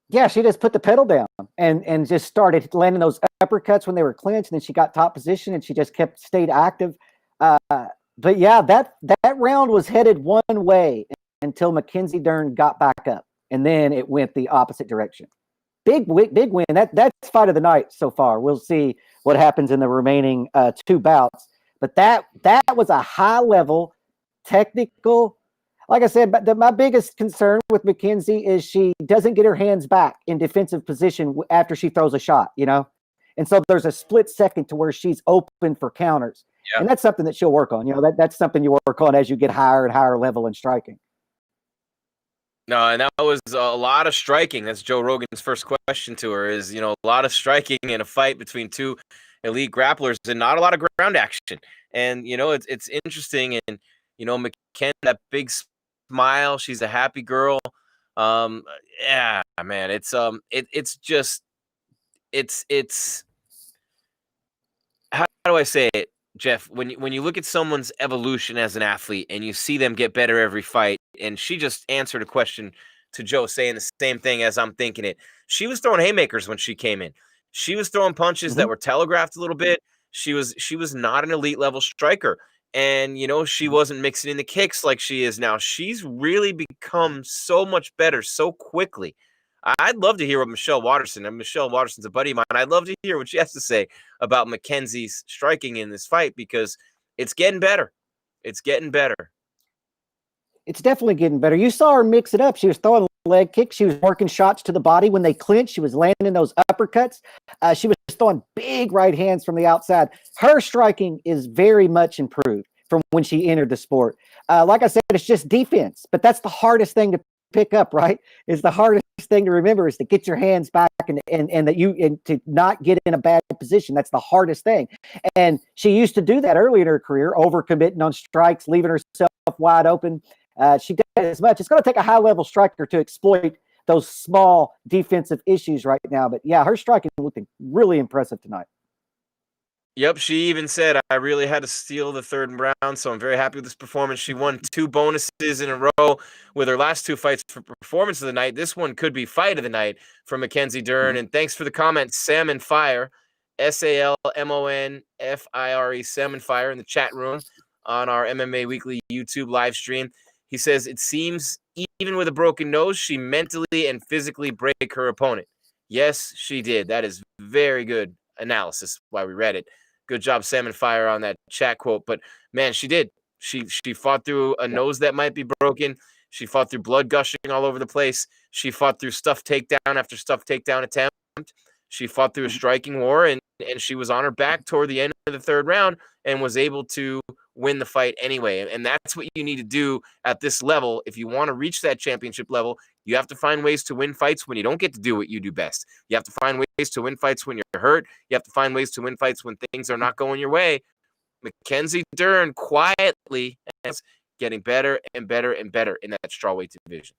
Yeah, she just put the pedal down and just started landing those uppercuts when they were clinched, and then she got top position and she just stayed active. But yeah, that round was headed one way until Mackenzie Dern got back up, and then it went the opposite direction. Big win. That's fight of the night so far. We'll see what happens in the remaining 2 bouts. But that was a high level technical. Like I said, but my biggest concern with Mackenzie is she doesn't get her hands back in defensive position after she throws a shot, And so there's a split second to where she's open for counters. Yeah. And that's something that she'll work on. That's something you work on as you get higher and higher level in striking. No, and that was a lot of striking. That's Joe Rogan's first question to her is, a lot of striking in a fight between 2 elite grapplers and not a lot of ground action. And, it's interesting. And, McKenna, that big smile. She's a happy girl. Yeah, man. It's how do I say it, Jeff? When you look at someone's evolution as an athlete and you see them get better every fight, and she just answered a question to Joe saying the same thing as I'm thinking it. She was throwing haymakers when she came in. She was throwing punches that were telegraphed a little bit. She was not an elite level striker. And, she wasn't mixing in the kicks like she is now. She's really become so much better so quickly. I'd love to hear what Michelle Watterson, and Michelle Watterson's a buddy of mine. I'd love to hear what she has to say about Mackenzie's striking in this fight because it's getting better. It's getting better. It's definitely getting better. You saw her mix it up. She was throwing leg kicks. She was working shots to the body when they clinched. She was landing those uppercuts. She was throwing big right hands from the outside. Her striking is very much improved from when she entered the sport. Like I said, it's just defense, but that's the hardest thing to pick up, right? Is the hardest thing to remember is to get your hands back and to not get in a bad position. That's the hardest thing. And she used to do that early in her career, overcommitting on strikes, leaving herself wide open. She did as much. It's going to take a high-level striker to exploit those small defensive issues right now. But yeah, her striking looked really impressive tonight. Yep, she even said, I really had to steal the third round, so I'm very happy with this performance. She won 2 bonuses in a row with her last 2 fights for performance of the night. This one could be fight of the night for Mackenzie Dern. And thanks for the comment, Salmon Fire, SALMONFIRE, Salmon Fire in the chat room on our MMA Weekly YouTube live stream. He says, it seems even with a broken nose, she mentally and physically break her opponent. Yes, she did. That is very good analysis while we read it. Good job, Salmon Fire, on that chat quote. But, man, she did. She fought through a nose that might be broken. She fought through blood gushing all over the place. She fought through stuffed takedown after stuffed takedown attempt. She fought through a striking war, and she was on her back toward the end of the third round and was able to win the fight anyway. And that's what you need to do at this level. If you want to reach that championship level, you have to find ways to win fights when you don't get to do what you do best. You have to find ways to win fights when you're hurt. You have to find ways to win fights when things are not going your way. Mackenzie Dern quietly is getting better and better and better in that strawweight division.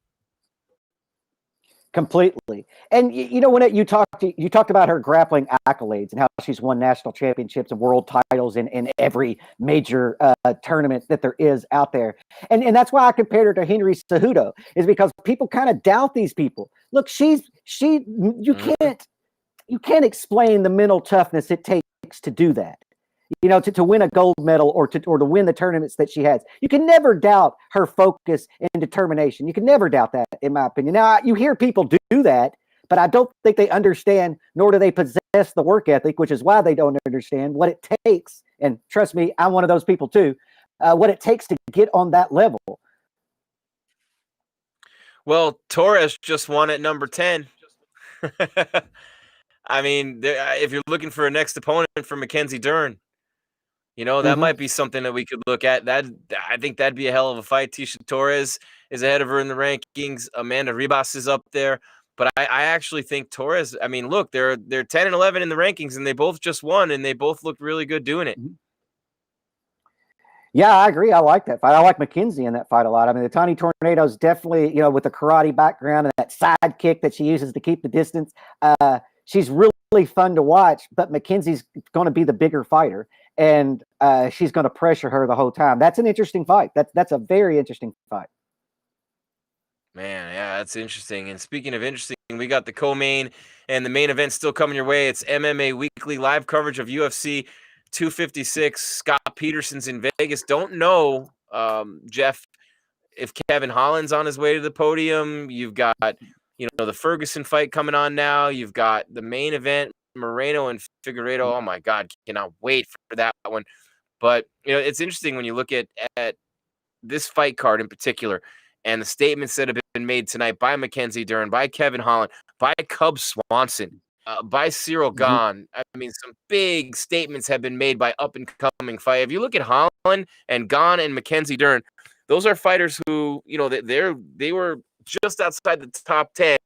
Completely. And when you talked about her grappling accolades and how she's won national championships and world titles in every major tournament that there is out there. And that's why I compared her to Henry Cejudo, is because people kind of doubt these people. Look, you can't explain the mental toughness it takes to do that. To win a gold medal or to win the tournaments that she has. You can never doubt her focus and determination. You can never doubt that, in my opinion. Now, you hear people do that, but I don't think they understand, nor do they possess the work ethic, which is why they don't understand what it takes. And trust me, I'm one of those people too, what it takes to get on that level. Well, Torres just won at number 10. I mean, if you're looking for a next opponent for Mackenzie Dern, That might be something that we could look at. I think that'd be a hell of a fight. Tisha Torres is ahead of her in the rankings. Amanda Ribas is up there. But I actually think Torres, I mean, look, they're 10 and 11 in the rankings, and they both just won, and they both looked really good doing it. Yeah, I agree. I like that fight. I like McKenzie in that fight a lot. I mean, the Tiny Tornado's definitely, with the karate background and that side kick that she uses to keep the distance. She's really fun to watch, but McKenzie's going to be the bigger fighter, and she's going to pressure her the whole time. That's an interesting fight. That's a very interesting fight. Man, yeah, that's interesting. And speaking of interesting, we got the co-main and the main event still coming your way. It's MMA Weekly live coverage of UFC 256. Scott Peterson's in Vegas. Don't know, Jeff, if Kevin Holland's on his way to the podium. You've got, the Ferguson fight coming on now. You've got the main event, Moreno and Figueiredo. Oh my God, cannot wait for that one. But it's interesting when you look at this fight card in particular, and the statements that have been made tonight by Mackenzie Dern, by Kevin Holland, by Cub Swanson, by Cyril Gane. I mean, some big statements have been made by up-and-coming fight. If you look at Holland and Gane and Mackenzie Dern, those are fighters who, they were just outside the top 10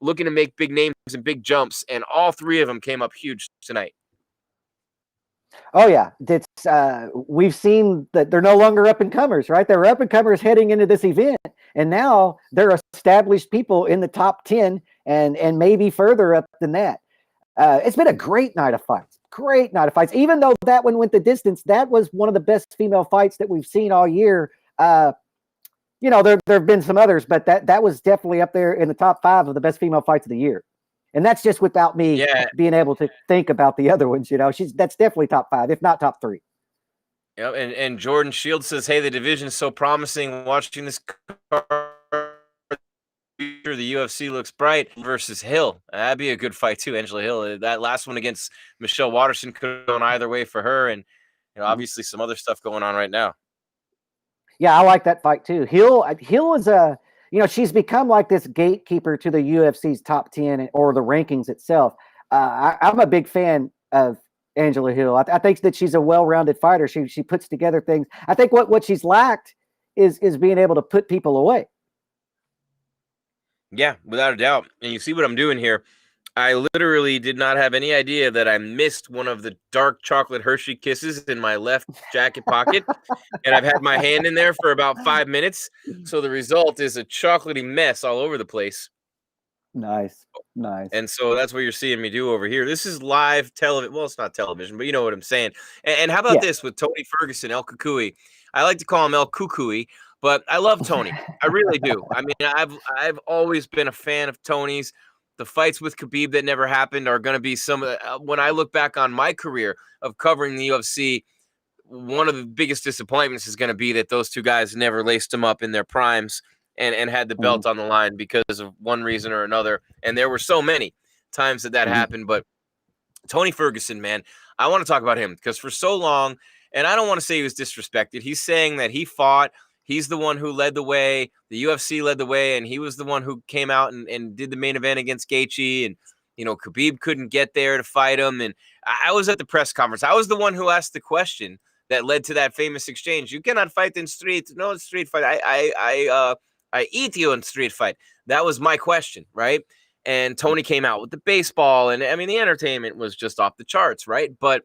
looking to make big names and big jumps, and all three of them came up huge tonight. Oh yeah, we've seen that they're no longer up and comers, right? They're up and comers heading into this event, and now they're established people in the top 10 and maybe further up than that. It's been a great night of fights. Great night of fights. Even though that one went the distance, that was one of the best female fights that we've seen all year. There have been some others, but that was definitely up there in the top 5 of the best female fights of the year. And that's just without me being able to think about the other ones. That's definitely top 5, if not top 3. Yeah, and Jordan Shields says, "Hey, the division is so promising. Watching this card, the UFC looks bright versus Hill. That'd be a good fight too, Angela Hill. That last one against Michelle Watterson could have gone either way for her, and obviously some other stuff going on right now." Yeah, I like that fight too. Hill is she's become like this gatekeeper to the UFC's top 10 or the rankings itself. I'm a big fan of Angela Hill. I think that she's a well-rounded fighter. She puts together things. I think what she's lacked is being able to put people away. Yeah, without a doubt. And you see what I'm doing here. I literally did not have any idea that I missed one of the dark chocolate Hershey Kisses in my left jacket pocket. And I've had my hand in there for about 5 minutes. So the result is a chocolatey mess all over the place. Nice. And so that's what you're seeing me do over here. This is live television. Well, it's not television, but you know what I'm saying. And how about this with Tony Ferguson, El Kukui? I like to call him El Kukui, but I love Tony. I really do. I mean, I've always been a fan of Tony's. The fights with Khabib that never happened are going to be some of the, when I look back on my career of covering the UFC, one of the biggest disappointments is going to be that those two guys never laced them up in their primes and had the belt on the line because of one reason or another. And there were so many times that happened. But Tony Ferguson, man, I want to talk about him because for so long, and I don't want to say he was disrespected. He's saying that he fought. He's the one who led the way. The UFC led the way, and he was the one who came out and did the main event against Gaethje. And, Khabib couldn't get there to fight him. And I was at the press conference. I was the one who asked the question that led to that famous exchange. You cannot fight in street. No street fight. I eat you in street fight. That was my question, right? And Tony came out with the baseball. And, I mean, the entertainment was just off the charts, right? But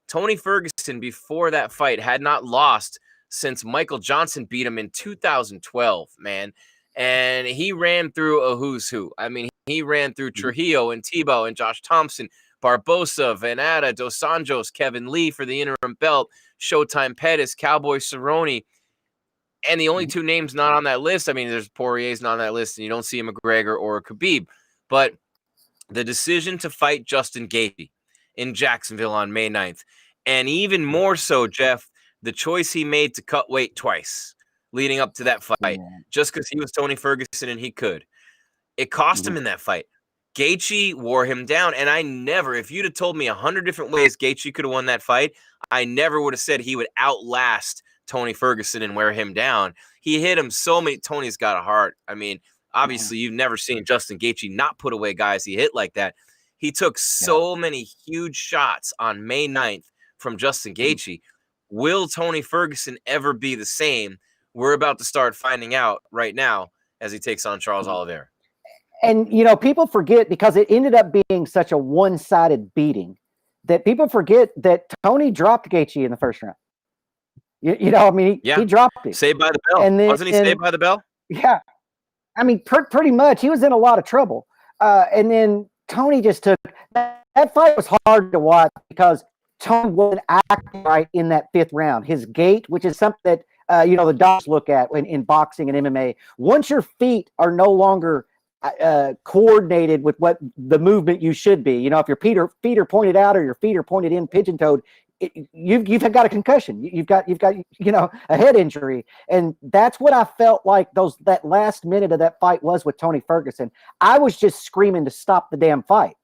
Tony Ferguson, before that fight, had not lost since Michael Johnson beat him in 2012, man. And he ran through a who's who. I mean, he ran through Trujillo and Tebow and Josh Thompson, Barbosa, Venata, Dos Anjos, Kevin Lee for the interim belt, Showtime Pettis, Cowboy Cerrone. And the only two names not on that list, I mean, there's Poirier's not on that list, and you don't see a McGregor or a Khabib. But the decision to fight Justin Gaethje in Jacksonville on May 9th, and even more so, Jeff, the choice he made to cut weight twice leading up to that fight, just because he was Tony Ferguson and he could. It cost him in that fight. Gaethje wore him down, and I never, if you'd have told me 100 different ways Gaethje could have won that fight, I never would have said he would outlast Tony Ferguson and wear him down. He hit him so many. Tony's got a heart. I mean, obviously, you've never seen Justin Gaethje not put away guys he hit like that. He took so many huge shots on May 9th from Justin Gaethje. Will Tony Ferguson ever be the same? We're about to start finding out right now as he takes on Charles Oliveira. And, you know, people forget, because it ended up being such a one-sided beating, that people forget that Tony dropped Gaethje in the first round. You know, I mean, he dropped him. Saved by the bell. And then, wasn't he saved by the bell? Yeah. I mean, pretty much. He was in a lot of trouble. And then Tony just took – that fight was hard to watch because Tony wasn't acting right in that fifth round. His gait, which is something that, you know, the docs look at in boxing and MMA. Once your feet are no longer coordinated with what the movement you should be, you know, if your feet are pointed out or your feet are pointed in, pigeon-toed, you've got a concussion. You've got you know, a head injury, and that's what I felt like that last minute of that fight was with Tony Ferguson. I was just screaming to stop the damn fight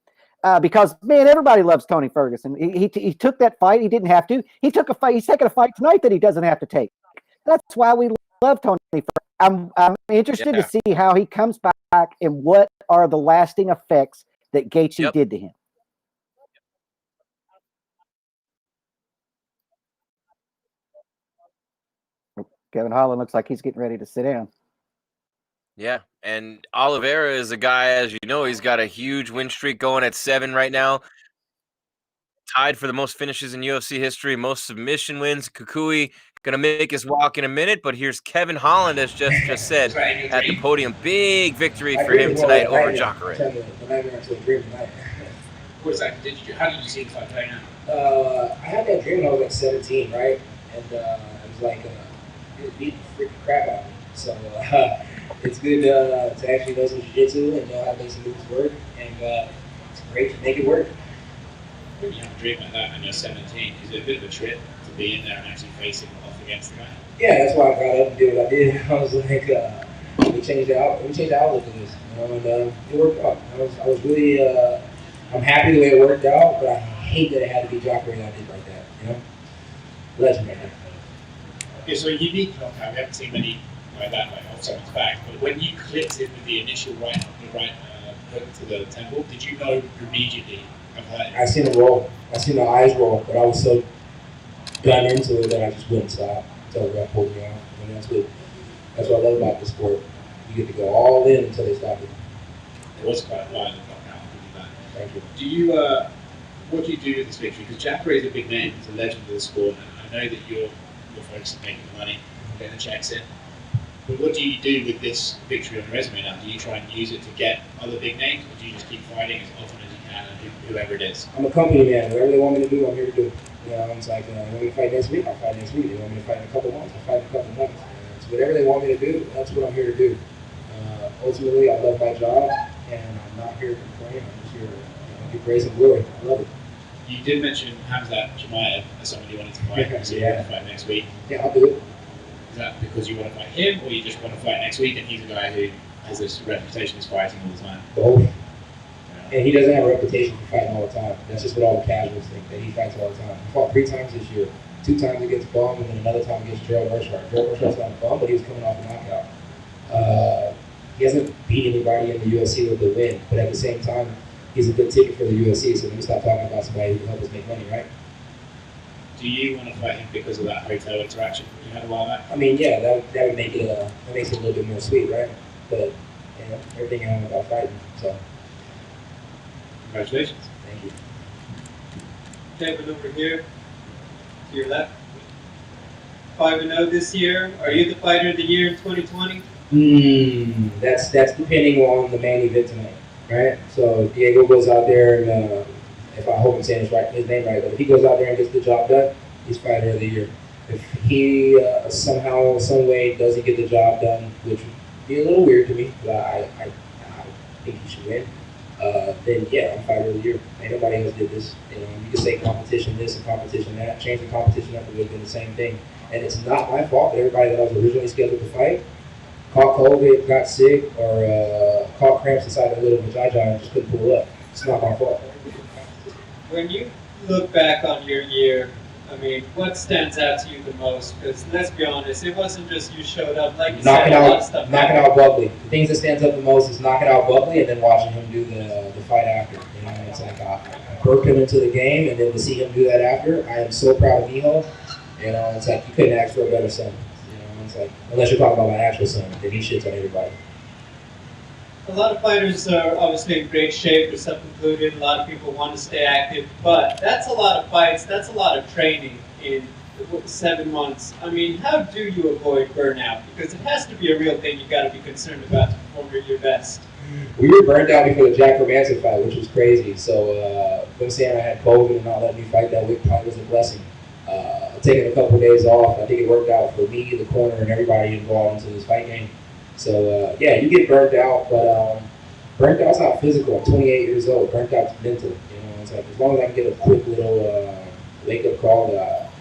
because, man, everybody loves Tony Ferguson. He took that fight. He didn't have to. He took a fight. He's taking a fight tonight that he doesn't have to take. That's why we love Tony Ferguson. I'm interested to see how he comes back and what are the lasting effects that Gaethje did to him. Kevin Holland looks like he's getting ready to sit down. Yeah, and Oliveira is a guy, as you know, he's got a huge win streak going at 7 right now. Tied for the most finishes in UFC history, most submission wins. Kukui gonna make his walk in a minute, but here's Kevin Holland, as just said, at the podium. Big victory for him tonight over Jacare. What is that? How did you see the fight playing out? I had that dream when I was like 17, right? And it was like it was beating the freaking crap out of me. So it's good to actually know some jiu-jitsu and know how to make some moves work, and it's great to make it work. When you have a dream like that and you're 17, is it a bit of a trip to be in there and actually facing off against the guy? Yeah, that's why I got up and did what I did. I was like, let me change the outlook of this, you know, and it worked out. I was really, I'm happy the way it worked out, but I hate that it had to be Jacare that I did like that, you know? Legend, man. Okay, so a unique knockout. We haven't seen many like that, like off someone's back. But when you clipped it with the initial right hook to the temple, did you know immediately? I seen it roll. I seen the eyes roll, but I was so done into it that I just wouldn't stop until the ref pulled me off. And that's what I love about the sport. You get to go all in until they stop it. It was quite a violent knockout. Thank you. Do you, what do you do with this victory? Because Jacare is a big name. He's a legend of the sport, and I know that you're focused on making the money, getting the checks in. But what do you do with this victory on the resume now? Do you try and use it to get other big names, or do you just keep fighting as often as you can and whoever it is? I'm a company man. Whatever they want me to do, I'm here to do. You know, it's like, they want me to fight next week, I'll fight next week. They want me to fight in a couple months, I'll fight in a couple months. So whatever they want me to do, that's what I'm here to do. Ultimately, I love my job, and I'm not here to complain. I'm just here to give praise and glory. I love it. You did mention Hamzat Chimaev as somebody you wanted to fight, so you want to fight next week. Yeah, I'll do it. Is that because you want to fight him, or you just want to fight next week and he's a guy who has this reputation of fighting all the time? Both. Yeah. And he doesn't have a reputation for fighting all the time. That's just what all the casuals think, that he fights all the time. He fought 3 times this year. 2 times against Bum, and then another time against Gerald Burchard. Gerald Burchard's not a bum, but he was coming off a knockout. He hasn't beat anybody in the UFC with a win, but at the same time, he's a good ticket for the UFC, so let me stop talking about somebody who can help us make money, right? Do you want to fight him because of that hotel interaction you had a while back? I mean, yeah, that would make it that makes it a little bit more sweet, right? But you know, everything I know about fighting, so. Congratulations. Thank you. Kevin over here, to your left. 5-0 this year. Are you the fighter of the year in 2020? That's depending on the main event tonight, right? So Diego goes out there and if I hope I'm saying his name right, but if he goes out there and gets the job done, he's fighter of the year. If he somehow, some way doesn't get the job done, which would be a little weird to me, but I think he should win, then yeah, I'm fighter of the year. Ain't nobody else did this. You know, you can say competition this and competition that, change the competition up, it would have been the same thing. And it's not my fault that everybody that I was originally scheduled to fight caught COVID, got sick, or caught cramps inside their little vagina and just couldn't pull up. It's not my fault. When you look back on your year, I mean, what stands out to you the most? Because let's be honest, it wasn't just you showed up, like you said, a lot of stuff. Knocking out Buckley. The things that stands up the most is knocking out Buckley and then watching him do the fight after. You know, it's like I broke him into the game, and then to see him do that after, I am so proud of Miho. You know, it's like you couldn't ask for a better son. You know, it's like unless you're talking about my actual son, then he shits on everybody. A lot of fighters are obviously in great shape, yourself included. A lot of people want to stay active, but that's a lot of fights. That's a lot of training in 7 months. I mean, how do you avoid burnout? Because it has to be a real thing you got to be concerned about to perform at your best. We were burned out before the Jack Romanson fight, which was crazy. So them saying I had COVID and not letting me fight that week probably was a blessing. Taking a couple of days off, I think it worked out for me, the corner, and everybody involved into this fight game. So yeah, you get burnt out, but burnt out's not physical. I'm 28 years old. Burnt out's mental. You know, it's like as long as I can get a quick little wake up call that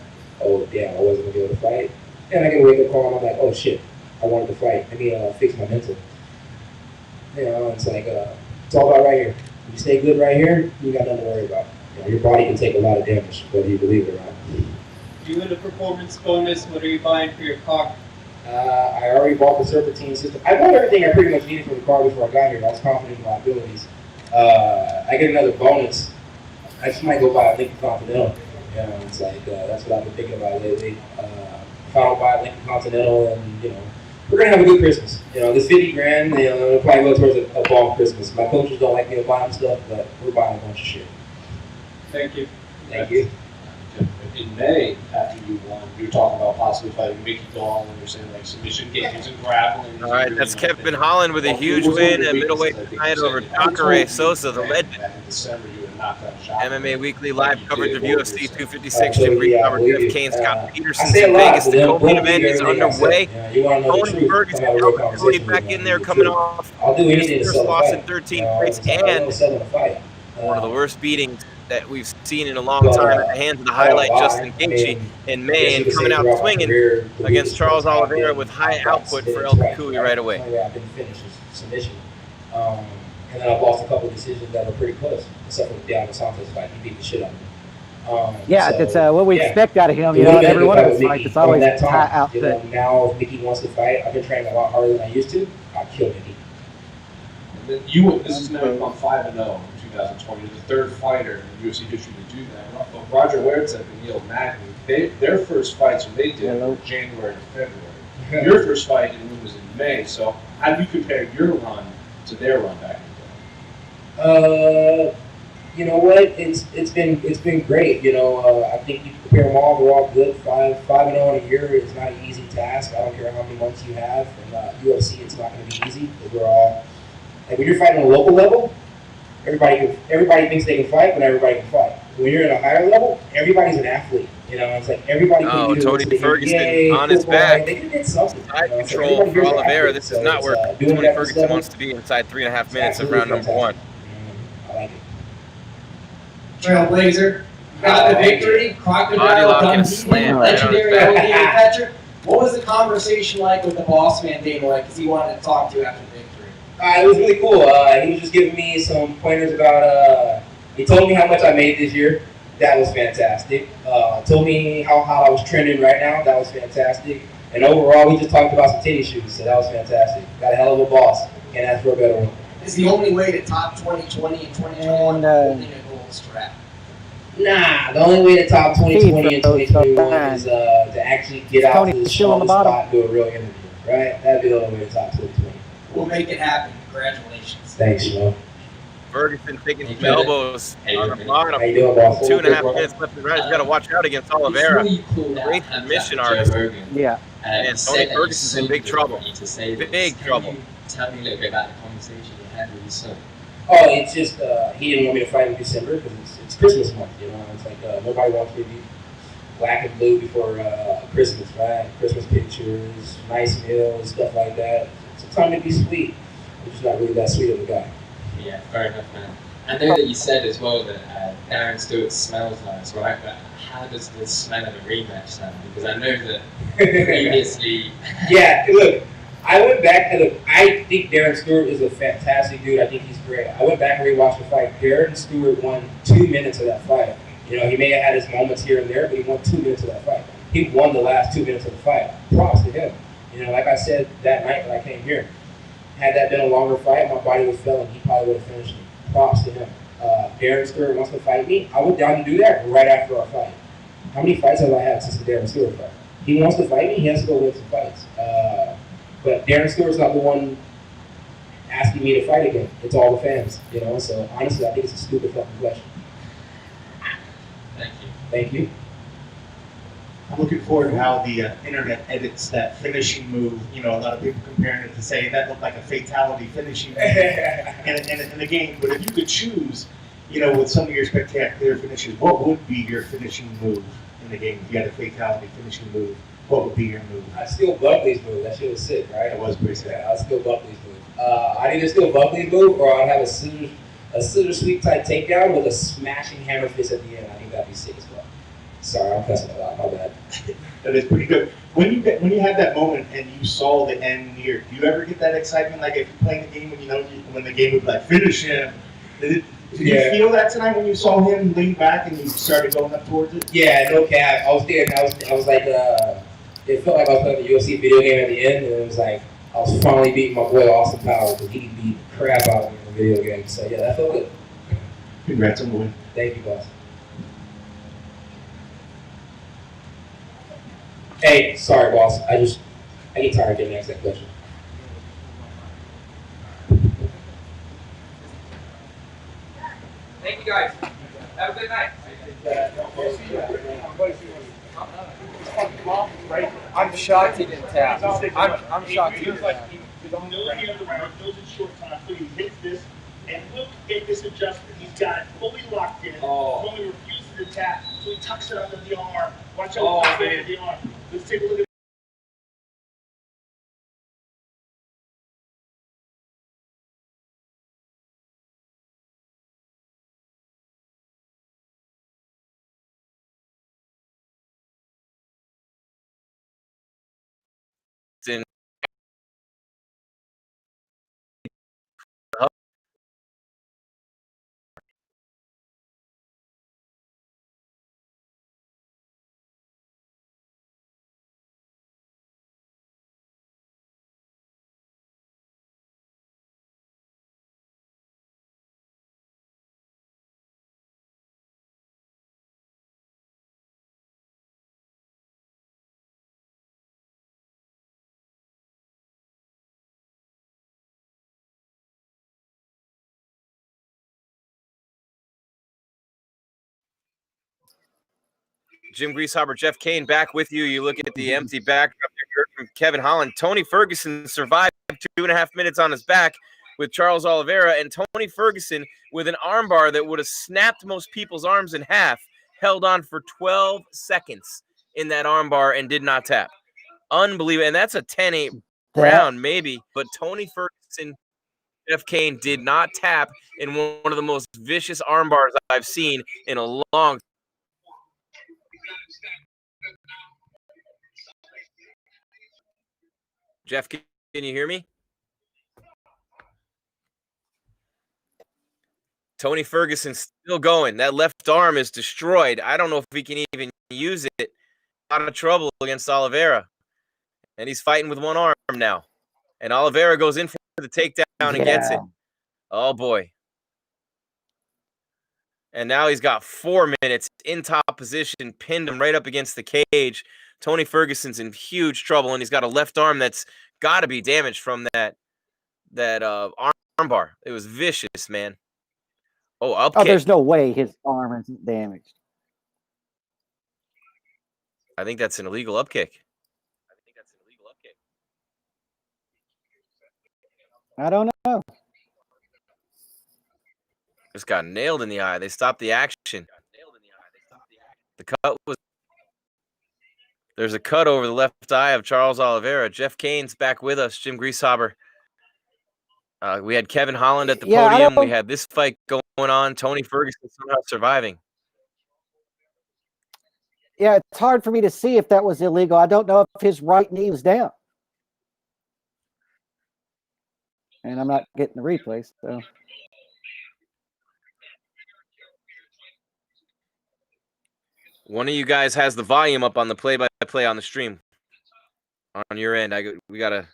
oh damn, I wasn't gonna be able to fight, and I get a wake up call and I'm like, oh shit, I wanted to fight. I need to fix my mental. You know, it's like it's all about right here. If you stay good right here, you got nothing to worry about. You know, your body can take a lot of damage, whether you believe it or not. You win a performance bonus. What are you buying for your car? I already bought the serpentine system. I bought everything I pretty much needed for the car before I got here. I was confident in my abilities. I get another bonus. I just might go buy a Lincoln Continental. You know, it's like that's what I've been thinking about lately. If I don't buy a Lincoln Continental, and you know, we're gonna have a good Christmas. You know, this 50 grand, you know, it'll probably go towards a bomb Christmas. My coaches don't like me to buy them stuff, but we're buying a bunch of shit. Thank you. Thank you. In May, after you won, you were talking about possibly fighting Mickey Gall, and you're saying like submission games and grappling. All right, that's Kevin Holland with a huge win at middleweight tonight over Jacare Souza, the legend. Back in December, you had knocked out Jacare. MMA Weekly live coverage of UFC 256. Jim Grieshaber and Jeff Cain, Scott Peterson's say a in lot, Vegas. The but co-main don't event believe is everything I underway. said. You wanna know the Holland truth, Ferguson, come have a real Cody conversation back with in me. there, The coming truth. off I'll do his anything to first sell a loss fight. in 13th You know, place it's like, I and don't sell a fight. one of the worst beatings that we've seen in a long time at the hands of the highlight Justin Gaethje in May, and coming out swinging against Charles Oliveira with high output for El Kukui right away. I've been finished with submission. And then I've lost a couple of decisions that were pretty close, except for the Santos fight. He beat the shit out of me. Yeah, so, that's what we yeah. expect out of him. It You know, would've in every been one if of I his was fights, Mickey it's always that time. high output. You know, now if Mickey wants to fight, I've been training a lot harder than I used to. I'll kill Mickey. And then you, this is now gone 5-0 in 2020. You're the third fighter in UFC history to do that. But Roger Huerta and Neil Magny, their first fights when they did were January and February. Your first fight was in May. So how do you compare your run to their run back in the day? You know what? It's been great. You know, I think you compare them all. They're all good. 5-0 in a year is not an easy task. I don't care how many months you have. And UFC, it's not going to be easy because we're all. Like when you're fighting on a local level, everybody thinks they can fight, but everybody can fight. When you're at a higher level, everybody's an athlete. You know, it's like everybody can do Tony this. Ferguson NBA, on his football, back. They can get something. Side You know, so control everybody for here's an Oliveira. athlete. This So is not it's, where doing Tony that Ferguson stuff, wants to be inside 3.5 minutes of absolutely round number one. fantastic. I like it. Trailblazer, got the victory, Body Crocodile, lock and Dundee, slam. legendary Oliveira catcher. What was the conversation like with the boss man, Dana White? Because he wanted to talk to you after the victory. It was really cool. He was just giving me some pointers about. He told me how much I made this year. That was fantastic. Told me how hot I was trending right now. That was fantastic. And overall, we just talked about some tennis shoes, so that was fantastic. Got a hell of a boss. Can't ask for a better one. It's the only way to top 2020 and 2021 holding a gold strap. Nah, the only way to top 2020 and 2021 is to actually get out to the show on the spot and do a real interview, right? That'd be the only way to top 2020. We'll make it happen. Congratulations. Thanks, Shmo. Ferguson taking some elbows on the bottom. How you doing, boss? 2.5 minutes left and right. He's got to watch out against Oliveira. Great submission artist. Yeah. And Tony Ferguson's in big trouble. Big trouble. Tell me a little bit about the conversation you had with your son. Oh, it's just he didn't want me to fight in December because it's Christmas month, you know. It's like nobody wants me to be black and blue before Christmas, right? Christmas pictures, nice meals, stuff like that. It's a time to be sweet. I'm just not really that sweet of a guy. Yeah, fair enough, man. I know that you said as well that Darren Stewart smells nice, right? But how does the smell of a rematch sound? Because I know that previously... Yeah, look, I went back and I think Darren Stewart is a fantastic dude. I think he's great. I went back and rewatched the fight. Darren Stewart won 2 minutes of that fight. You know, he may have had his moments here and there, but he won 2 minutes of that fight. He won the last 2 minutes of the fight. Props to him. You know, like I said that night when I came here, had that been a longer fight, my body was failing. He probably would have finished me. Props to him. Darren Stewart wants to fight me. I was down to do that right after our fight. how many fights have I had since the Darren Stewart fight? He wants to fight me, he has to go win some fights. But Darren Stewart's not the one asking me to fight again. It's all the fans, you know? So honestly, I think it's a stupid fucking question. Thank you. Thank you. I'm looking forward to how the internet edits that finishing move. You know, a lot of people comparing it to say that looked like a fatality finishing move in the game. But if you could choose, you know, with some of your spectacular finishes, what would be your finishing move in the game? If you had a fatality finishing move, what would be your move? I'd steal Buckley's move. That shit was sick, right? That was pretty sick. Yeah, I'd steal Buckley's move. I'd either steal Buckley's move or I'd have a scissor sweep type takedown with a smashing hammer fist at the end. I think that'd be sick as well. Sorry, I'm cussing a lot. My bad. That is pretty good. When you had that moment and you saw the end near, do you ever get that excitement? Like if you're playing the game and you know when the game would be like finish him. Did you feel that tonight when you saw him lean back and you started going up towards it? Yeah, no cap. I was there. I was like, it felt like I was playing the UFC video game at the end, and it was like I was finally beating my boy Austin Powers because he beat the crap out of me in the video game. So yeah, that felt good. Congrats on the win. Thank you, boss. Hey, sorry, boss. I get tired of getting asked that question. Thank you guys. Have a good night. I'm shocked he didn't tap. I'm shocked he didn't tap. Those in short time, so he hits this, and look at this adjustment. He's got it fully locked in. Fully refuses to tap, so he tucks it under the arm. Watch out, under the arm. Let's take a look at. Jim Grieshaber, Jeff Cain back with you. You look at the empty backdrop there from Kevin Holland. Tony Ferguson survived 2.5 minutes on his back with Charles Oliveira, and Tony Ferguson with an armbar that would have snapped most people's arms in half, held on for 12 seconds in that armbar and did not tap. Unbelievable. And that's a 10-8 round maybe, but Tony Ferguson, Jeff Cain did not tap in one of the most vicious armbars I've seen in a long time. Jeff, can you hear me? Tony Ferguson's still going. That left arm is destroyed. I don't know if he can even use it. Out of trouble against Oliveira. And he's fighting with one arm now. And Oliveira goes in for the takedown and gets it. Oh, boy. And now he's got 4 minutes in top position, pinned him right up against the cage. Tony Ferguson's in huge trouble, and he's got a left arm that's got to be damaged from that arm bar. It was vicious, man. Oh, up kick. There's no way his arm isn't damaged. I think that's an illegal up kick. I don't know. Just got nailed in the eye. They stopped the action. The cut was. There's a cut over the left eye of Charles Oliveira. Jeff Cain's back with us. Jim Grieshaber. We had Kevin Holland at the podium. We had this fight going on. Tony Ferguson somehow surviving. Yeah, it's hard for me to see if that was illegal. I don't know if his right knee was down. And I'm not getting the replay, so. One of you guys has the volume up on the play-by-play on the stream. On your end, we got to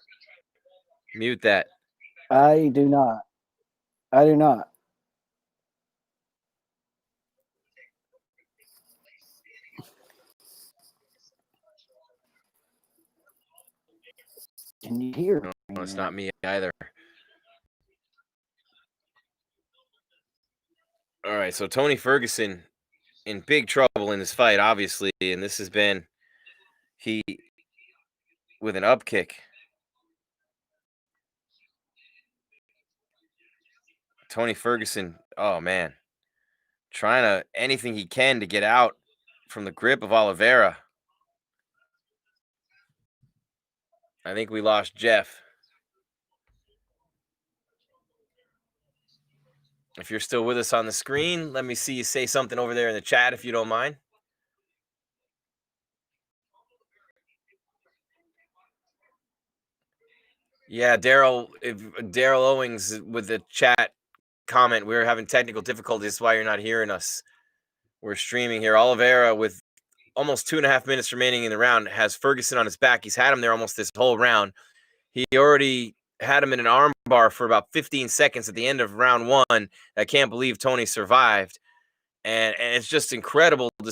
mute that. I do not. I do not. Can you hear me? No, it's not me either. All right, so Tony Ferguson in big trouble in this fight, obviously, and this has been he with an up kick. Tony Ferguson, oh man, trying to anything he can to get out from the grip of Oliveira. I think we lost Jeff. If you're still with us on the screen, let me see you say something over there in the chat if you don't mind. Yeah, Daryl Owings with the chat comment. We're having technical difficulties. That's why you're not hearing us. We're streaming here. Oliveira with almost 2.5 minutes remaining in the round has Ferguson on his back. He's had him there almost this whole round. He already had him in an arm bar for about 15 seconds at the end of round 1. I can't believe Tony survived. And it's just incredible to